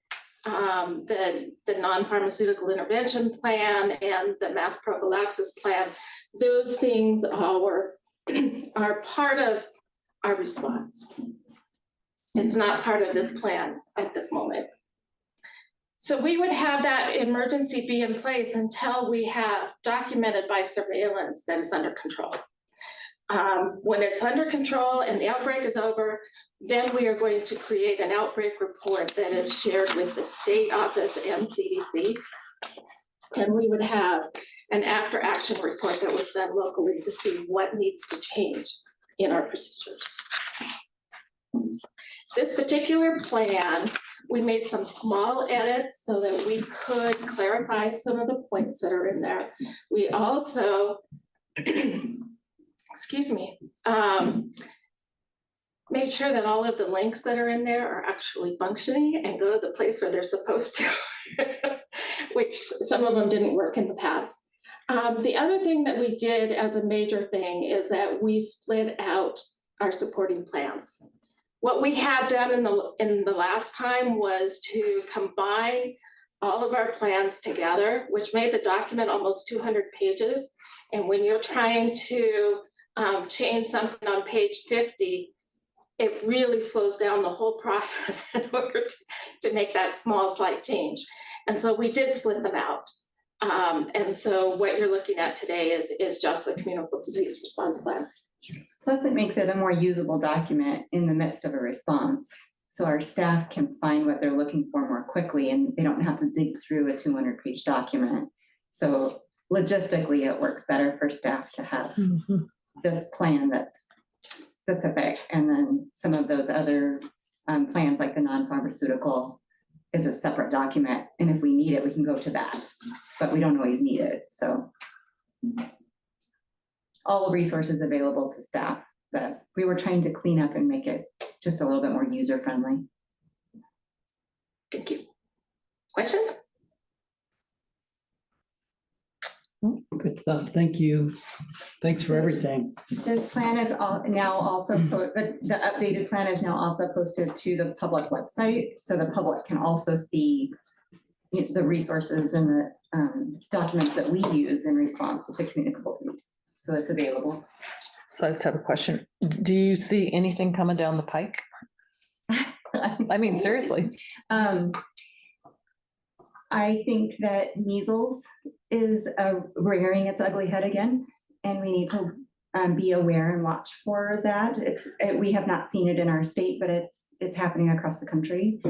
The non-pharmaceutical intervention plan and the mass prophylaxis plan. Those things are part of our response. It's not part of this plan at this moment. So we would have that emergency be in place until we have documented by surveillance that it's under control. When it's under control and the outbreak is over, then we are going to create an outbreak report that is shared with the state office and CDC. And we would have an after action report that was done locally to see what needs to change in our procedures. This particular plan, we made some small edits so that we could clarify some of the points that are in there. We also, excuse me, made sure that all of the links that are in there are actually functioning and go to the place where they're supposed to, which some of them didn't work in the past. The other thing that we did as a major thing is that we split out our supporting plans. What we had done in the last time was to combine all of our plans together, which made the document almost 200 pages. And when you're trying to change something on page 50, it really slows down the whole process in order to make that small slight change. And so we did split them out. And so what you're looking at today is just the communicable disease response plan. Plus it makes it a more usable document in the midst of a response. So our staff can find what they're looking for more quickly and they don't have to dig through a 200-page document. So logistically, it works better for staff to have this plan that's specific. And then some of those other plans like the non-pharmaceutical is a separate document. And if we need it, we can go to that, but we don't always need it. So all resources available to staff, but we were trying to clean up and make it just a little bit more user-friendly. Thank you. Questions? Good stuff. Thank you. Thanks for everything. This plan is now also, the updated plan is now also posted to the public website. So the public can also see the resources and the documents that we use in response to communicable disease. So it's available. So I just have a question. Do you see anything coming down the pike? I mean, seriously. I think that measles is rearing its ugly head again, and we need to be aware and watch for that. We have not seen it in our state, but it's happening across the country.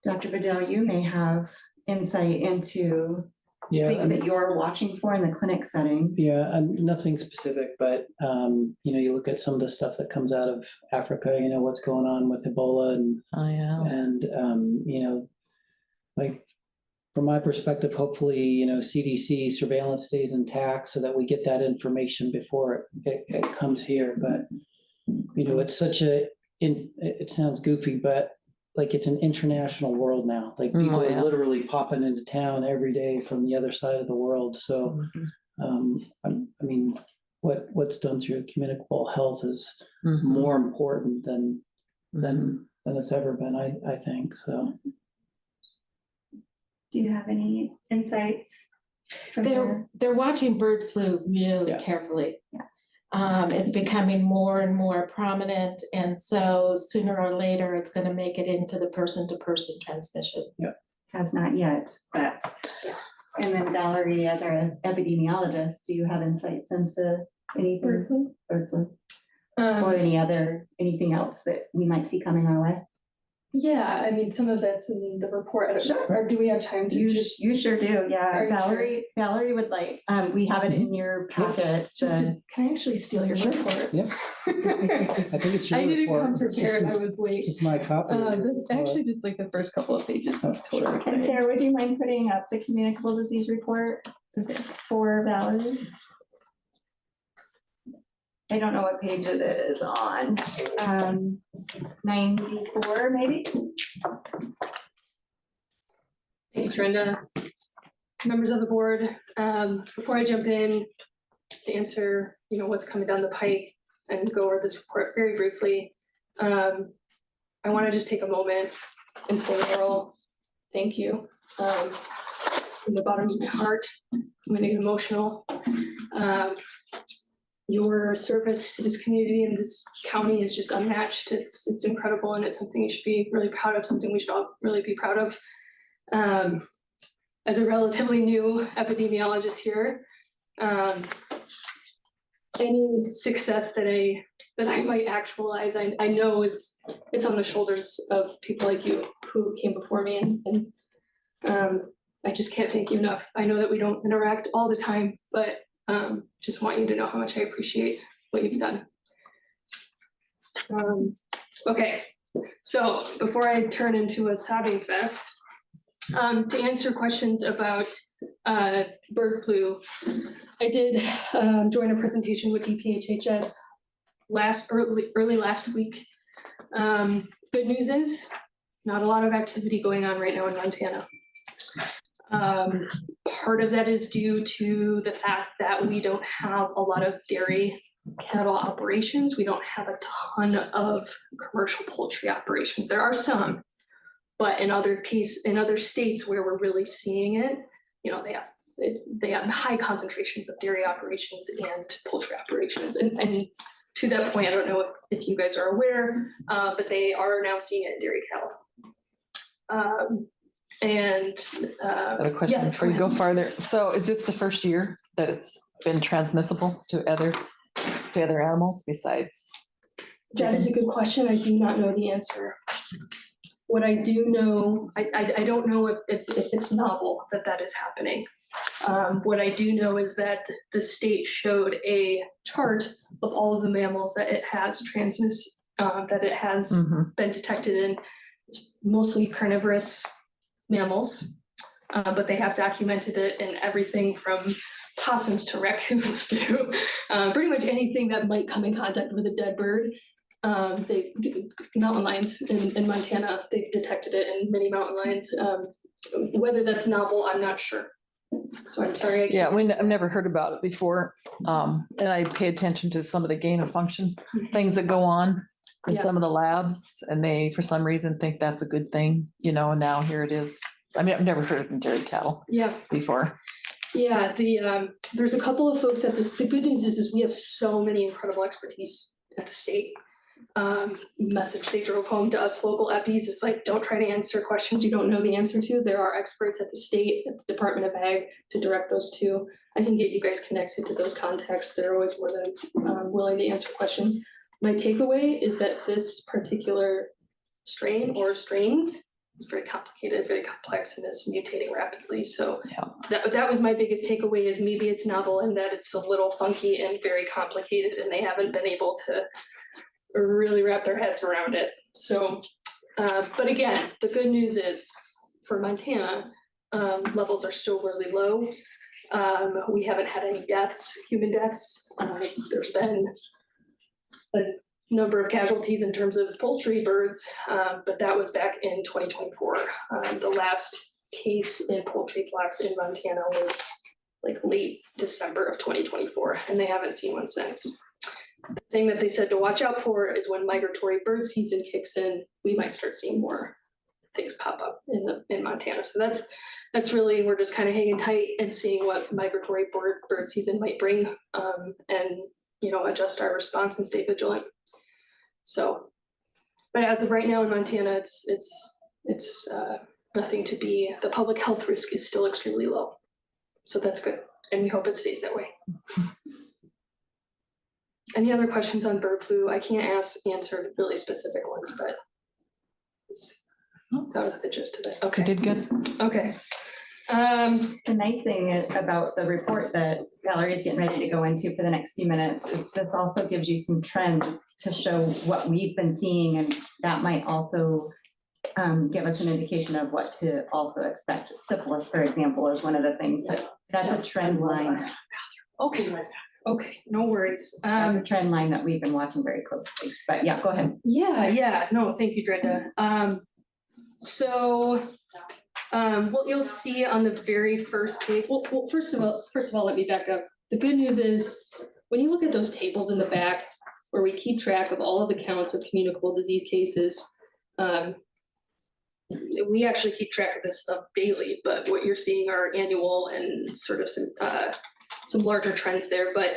Dr. Vidal, you may have insight into things that you're watching for in the clinic setting. Yeah, nothing specific, but you look at some of the stuff that comes out of Africa, what's going on with Ebola and like from my perspective, hopefully, CDC surveillance stays intact so that we get that information before it comes here. But, it's such it sounds goofy, but like it's an international world now. Like people yeah. are literally popping into town every day from the other side of the world. So, I mean, what's done through communicable health is more important than it's ever been, I think, so. Do you have any insights? They're watching bird flu really carefully. It's becoming more and more prominent, and so sooner or later, it's gonna make it into the person-to-person transmission. Has not yet, but. And then Valerie, as our epidemiologist, do you have insights into any bird flu? Or anything else that we might see coming our way? Yeah, I mean, some of that's in the report. I don't know, or do we have time to just? You sure do, yeah. Are you Valerie would like, we have it in your packet. Can I actually steal your report? Yeah. I think it's your I didn't report. come prepared, I was late. Just my copy. of your report. Actually, just like the first couple of pages is totally And fine. Sarah, would you mind putting up the communicable disease report for Valerie? I don't know what page it is on. 94 maybe? Thanks, Brenda. Members of the board, before I jump in to answer, what's coming down the pike and go over this report very briefly, I want to just take a moment and say, Laurel, thank you. From the bottom of my heart, I'm going to get emotional. Your service to this community and this county is just unmatched. It's incredible, and it's something you should be really proud of, something we should all really be proud of. As a relatively new epidemiologist here, any success that I might actualize, I know it's on the shoulders of people like you who came before me, and I just can't thank you enough. I know that we don't interact all the time, but just want you to know how much I appreciate what you've done. Okay, so before I turn into a sobbing fest, to answer questions about bird flu, I did join a presentation with DPHHS early last week. Good news is not a lot of activity going on right now in Montana. Part of that is due to the fact that we don't have a lot of dairy cattle operations. We don't have a ton of commercial poultry operations. There are some, but in other states where we're really seeing it, they have high concentrations of dairy operations and poultry operations. And to that point, I don't know if you guys are aware, but they are now seeing it in dairy cattle. I have a question before you go farther. So is this the first year that it's been transmissible to other animals besides? That is a good question. I do not know the answer. What I do know, I don't know if it's novel that is happening. What I do know is that the state showed a chart of all of the mammals that it has been detected in. It's mostly carnivorous mammals, but they have documented it in everything from possums to raccoons to pretty much anything that might come in contact with a dead bird. Mountain lions in Montana, they've detected it in many mountain lions. Whether that's novel, I'm not sure. So I'm sorry. I've never heard about it before. And I pay attention to some of the gain of function things that go on in some of the labs, and they, for some reason, think that's a good thing, and now here it is. I mean, I've never heard of dairy cattle before. Yeah, there's a couple of folks at this. The good news is we have so many incredible expertise at the state. Message they drove home to us local EPIs is like, don't try to answer questions you don't know the answer to. There are experts at the state, at the Department of Ag, to direct those to. I can get you guys connected to those contacts. They're always more than willing to answer questions. My takeaway is that this particular strain or strains is very complicated, very complex, and is mutating rapidly. So that was my biggest takeaway, is maybe it's novel and that it's a little funky and very complicated, and they haven't been able to really wrap their heads around it. So, but again, the good news is for Montana, levels are still really low. We haven't had any deaths, human deaths. There's been number of casualties in terms of poultry birds, but that was back in 2024. The last case in poultry flocks in Montana was like late December of 2024, and they haven't seen one since. The thing that they said to watch out for is when migratory bird season kicks in, we might start seeing more things pop up in Montana. So that's really, we're just kind of hanging tight and seeing what migratory bird season might bring, and adjust our response and stay vigilant. So, but as of right now in Montana, it's nothing to be. The public health risk is still extremely low, so that's good, and we hope it stays that way. Any other questions on bird flu? I can't answer really specific ones, but that was the gist of it. Okay, You did good. Okay. The nice thing about the report that Valerie is getting ready to go into for the next few minutes is this also gives you some trends to show what we've been seeing, and that might also give us an indication of what to also expect. Syphilis, for example, is one of the things that's a trend line. Okay, no worries. That's a trend line that we've been watching very closely, but yeah, go ahead. Yeah, no, thank you, Brenda. What you'll see on the very first page, well, first of all, let me back up. The good news is, when you look at those tables in the back, where we keep track of all of the counts of communicable disease cases, we actually keep track of this stuff daily, but what you're seeing are annual and sort of some larger trends there, but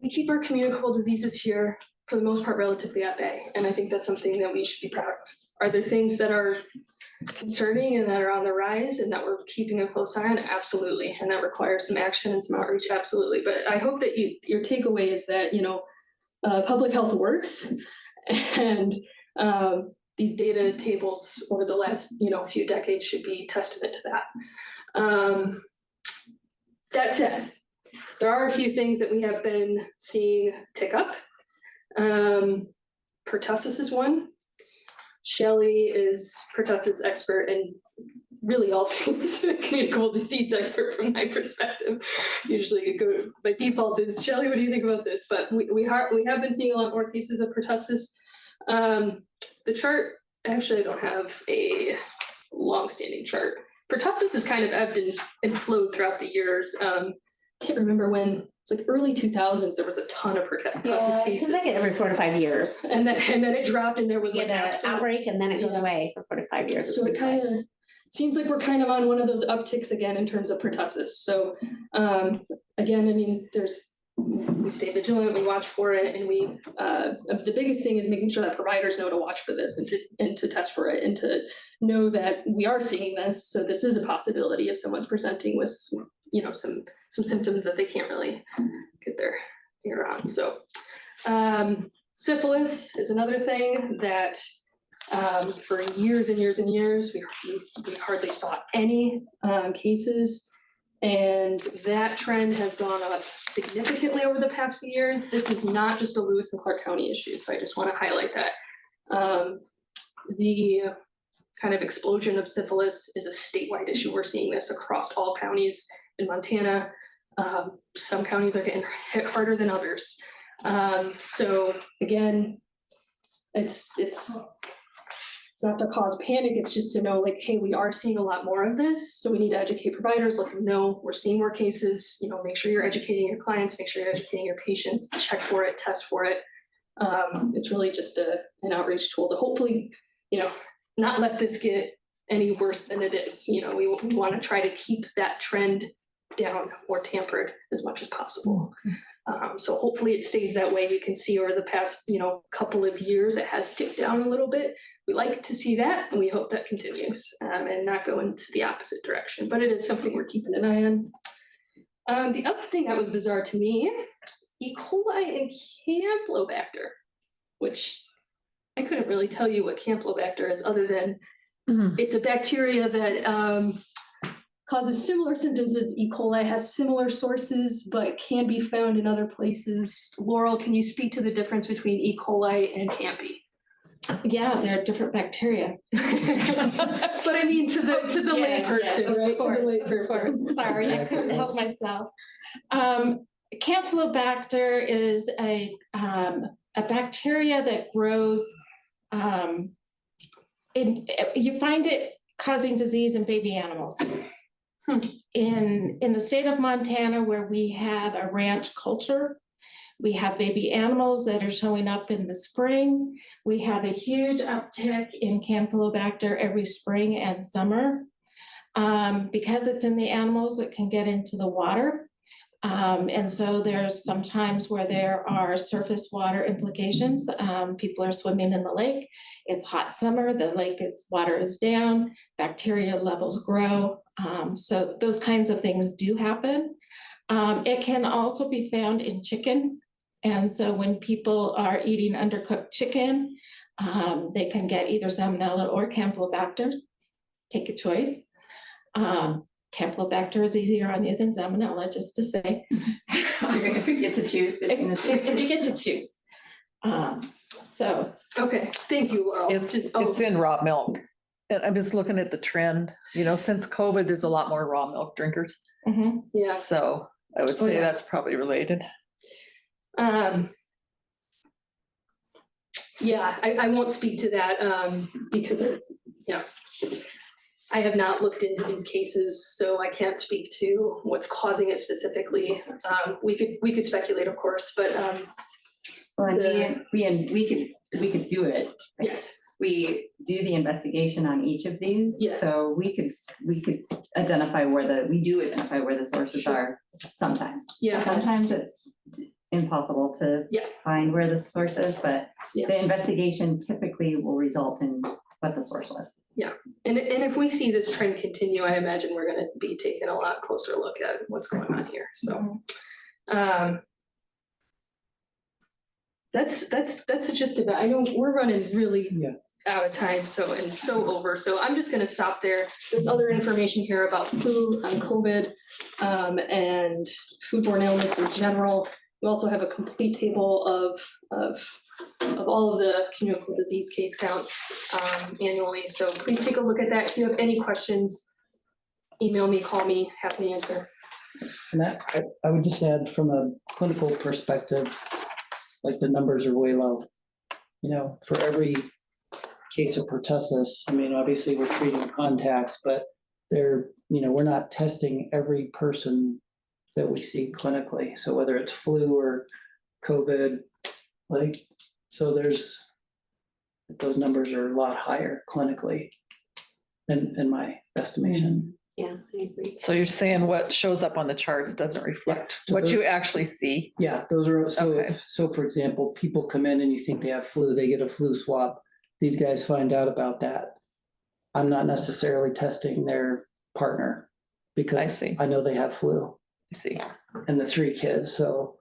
we keep our communicable diseases here for the most part relatively at bay, and I think that's something that we should be proud of. Are there things that are concerning and that are on the rise and that we're keeping a close eye on? Absolutely, and that requires some action and some outreach, absolutely. But I hope that your takeaway is that public health works, and these data tables over the last few decades should be testament to that. That said, there are a few things that we have been seeing tick up. Pertussis is one. Shelley is pertussis expert and really all things communicable disease expert from my perspective. Usually my default is, Shelley, what do you think about this? But we have been seeing a lot more cases of pertussis. The chart, actually I don't have a long-standing chart. Pertussis has kind of ebbed and flowed throughout the years. Can't remember when. It's like early 2000s. There was a ton of pertussis cases. It's like every 4 to 5 years. And then it dropped, and there was like an outbreak, and then it goes away for 4 to 5 years. So it kind of seems like we're kind of on one of those upticks again in terms of pertussis. So again, I mean, we stay vigilant, we watch for it, and the biggest thing is making sure that providers know to watch for this and to test for it and to know that we are seeing this. So this is a possibility if someone's presenting with some symptoms that they can't really get their finger around. So syphilis is another thing that for years and years and years, we hardly saw any cases. And that trend has gone up significantly over the past few years. This is not just a Lewis and Clark County issue, so I just want to highlight that. The kind of explosion of syphilis is a statewide issue. We're seeing this across all counties in Montana. Some counties are getting hit harder than others. So again, it's not to cause panic, it's just to know, like, hey, we are seeing a lot more of this, so we need to educate providers, let them know we're seeing more cases. Make sure you're educating your clients, make sure you're educating your patients, check for it, test for it. It's really just an outreach tool to hopefully, not let this get any worse than it is. We want to try to keep that trend down or tampered as much as possible. So hopefully it stays that way. You can see over the past, couple of years, it has dipped down a little bit. We like to see that, and we hope that continues and not go into the opposite direction. But it is something we're keeping an eye on. The other thing that was bizarre to me, E. coli and Campylobacter, which I couldn't really tell you what Campylobacter is other than it's a bacteria that causes similar symptoms of E. coli, has similar sources, but can be found in other places. Laurel, can you speak to the difference between E. coli and Campy? Yeah, they're different bacteria. But I mean, to the layperson, right? Of course. Sorry, I couldn't help myself. Campylobacter is a bacteria that grows, you find it causing disease in baby animals. In the state of Montana, where we have a ranch culture, we have baby animals that are showing up in the spring. We have a huge uptick in Campylobacter every spring and summer. Because it's in the animals, it can get into the water. And so there's some times where there are surface water implications. People are swimming in the lake. It's hot summer, the water is down, bacteria levels grow. So those kinds of things do happen. It can also be found in chicken. And so when people are eating undercooked chicken, they can get either Salmonella or Campylobacter. Take a choice. Campylobacter is easier on you than Salmonella, just to say. If you get to choose between the two. If you get to choose. So. Okay, thank you, Laurel. It's in raw milk. And I'm just looking at the trend, since COVID, there's a lot more raw milk drinkers. Yeah. So I would say that's probably related. Yeah, I won't speak to that because I have not looked into these cases, so I can't speak to what's causing it specifically. We could speculate, of course, but well, we could do it. Yes. We do the investigation on each of these. Yeah. So we could identify where the sources are sometimes. Yeah. Sometimes it's impossible to find where the source is, but the investigation typically will result in what the source was. Yeah, and if we see this trend continue, I imagine we're going to be taking a lot closer look at what's going on here. So that's the gist of it. I know we're running really out of time, so over. So I'm just going to stop there. There's other information here about flu, COVID, and foodborne illness in general. We also have a complete table of all of the communicable disease case counts annually. So please take a look at that. If you have any questions, email me, call me, happy to answer. And I would just add from a clinical perspective, like the numbers are way low. For every case of pertussis, obviously we're treating contacts, but we're not testing every person that we see clinically. So whether it's flu or COVID, so those numbers are a lot higher clinically in my estimation. Yeah, I agree. So you're saying what shows up on the charts doesn't reflect what you actually see? Yeah, those are, so for example, people come in and you think they have flu, they get a flu swab. These guys find out about that. I'm not necessarily testing their partner because I know they have flu. I see. And the 3 kids, so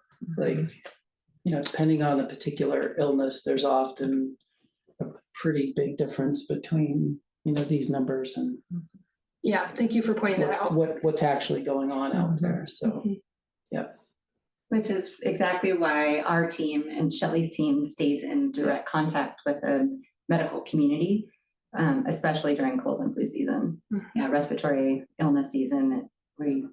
depending on the particular illness, there's often a pretty big difference between, these numbers and yeah, thank you for pointing that out. What's actually going on out there. So, Which is exactly why our team and Shelley's team stays in direct contact with the medical community, especially during cold and flu season. Respiratory illness season, we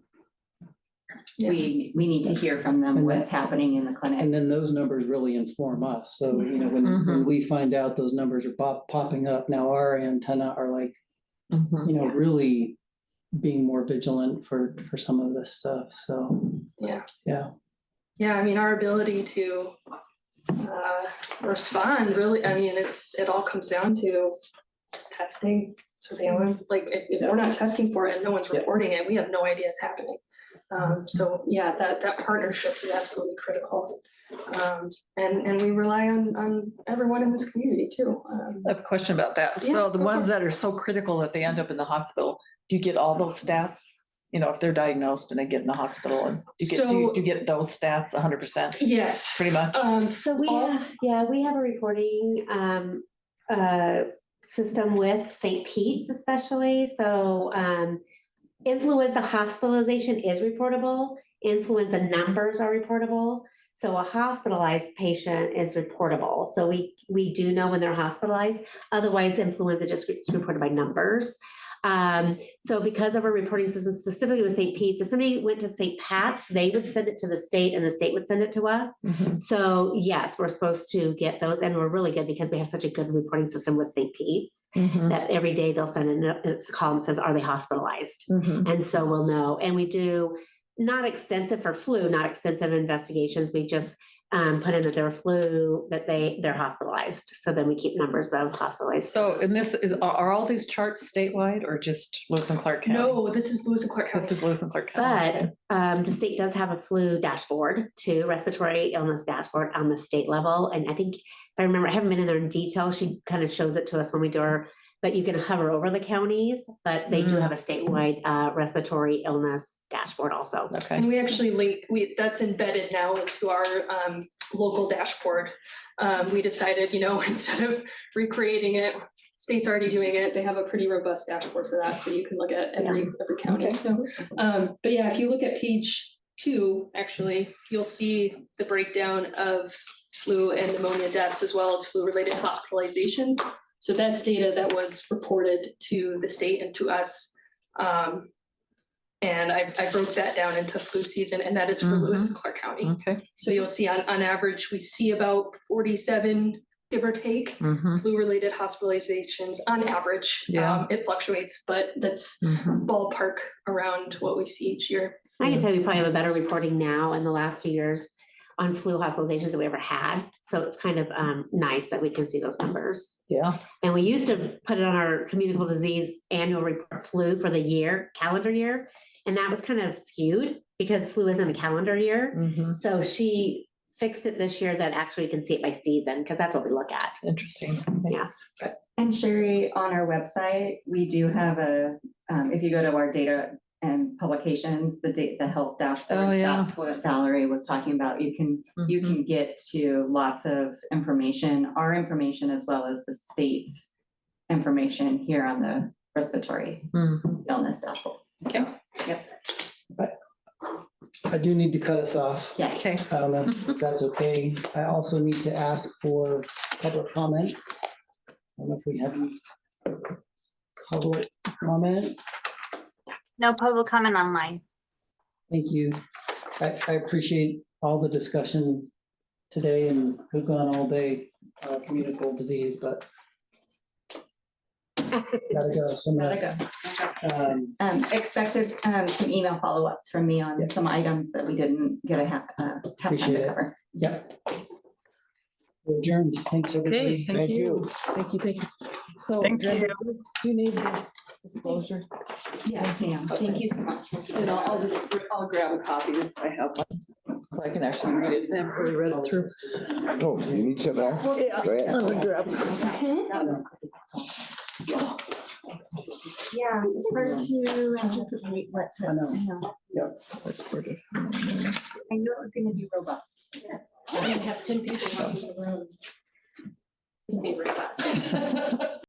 need to hear from them what's happening in the clinic. And then those numbers really inform us. So, when we find out those numbers are popping up, now our antenna are really being more vigilant for some of this stuff. So, our ability to respond really, it all comes down to testing, surveillance. If we're not testing for it and no one's reporting it, we have no idea it's happening. That partnership is absolutely critical. And we rely on everyone in this community too. I have a question about that. So the ones that are so critical that they end up in the hospital, do you get all those stats? If they're diagnosed and they get in the hospital, and do you get those stats 100%? Yes. Pretty much. So we have a reporting system with St. Pete's especially. So influenza hospitalization is reportable. Influenza numbers are reportable. So a hospitalized patient is reportable. So we do know when they're hospitalized. Otherwise, influenza just gets reported by numbers. So because of our reporting system, specifically with St. Pete's, if somebody went to St. Pat's, they would send it to the state and the state would send it to us. So yes, we're supposed to get those, and we're really good because we have such a good reporting system with St. Pete's that every day they'll send in, it's a column that says, are they hospitalized? And so we'll know. And we do not extensive for flu, not extensive investigations. We just put in that they're flu, that they're hospitalized. So then we keep numbers of hospitalized. So, and this is, are all these charts statewide or just Lewis and Clark County? No, this is Lewis and Clark County. This is Lewis and Clark County. But the state does have a flu dashboard too, respiratory illness dashboard on the state level. And I think, if I remember, I haven't been in there in detail. She kind of shows it to us when we do our, but you can hover over the counties, but they do have a statewide respiratory illness dashboard also. Okay. And we actually link, that's embedded now into our local dashboard. We decided, instead of recreating it, state's already doing it. They have a pretty robust dashboard for that. So you can look at every county. Okay. So, but yeah, if you look at page 2, actually, you'll see the breakdown of flu and pneumonia deaths as well as flu-related hospitalizations. So that's data that was reported to the state and to us. And I broke that down into flu season, and that is for Lewis and Clark County. Okay. So you'll see on average, we see about 47, give or take, flu-related hospitalizations on average. Yeah. It fluctuates, but that's ballpark around what we see each year. I can tell you probably have a better reporting now in the last few years on flu hospitalizations that we ever had. So it's kind of nice that we can see those numbers. Yeah. And we used to put it on our communicable disease annual report flu for the year, calendar year. And that was kind of skewed because flu isn't a calendar year. So she fixed it this year that actually you can see it by season because that's what we look at. Interesting. Yeah. And Sherry, on our website, we do have if you go to our data and publications, the health dashboard, that's what Valerie was talking about. You can get to lots of information, our information, as well as the state's information here on the respiratory illness dashboard. Okay. Yep. I do need to cut us off. Yeah. Okay. If that's okay. I also need to ask for public comment. I don't know if we have any public comment. No public comment online. Thank you. I appreciate all the discussion today, and we've gone all day, communicable disease, but gotta go. So Expected some email follow-ups from me on some items that we didn't get have time Appreciate to it. cover. Yep. We're adjourned. Thanks, everybody. Okay, thank you. Thank you. So, Thank Brenda, you. do you need this disclosure? Yes, ma'am. Thank you so much. And I'll grab a copy if I have one, so I can actually read it. I haven't really read it through. Oh, you need some there? Yeah. Go ahead. I'm gonna grab. Yeah, it's hard to anticipate what to. I know. I knew it was gonna be robust. I have 10 people in the room. It's gonna be robust.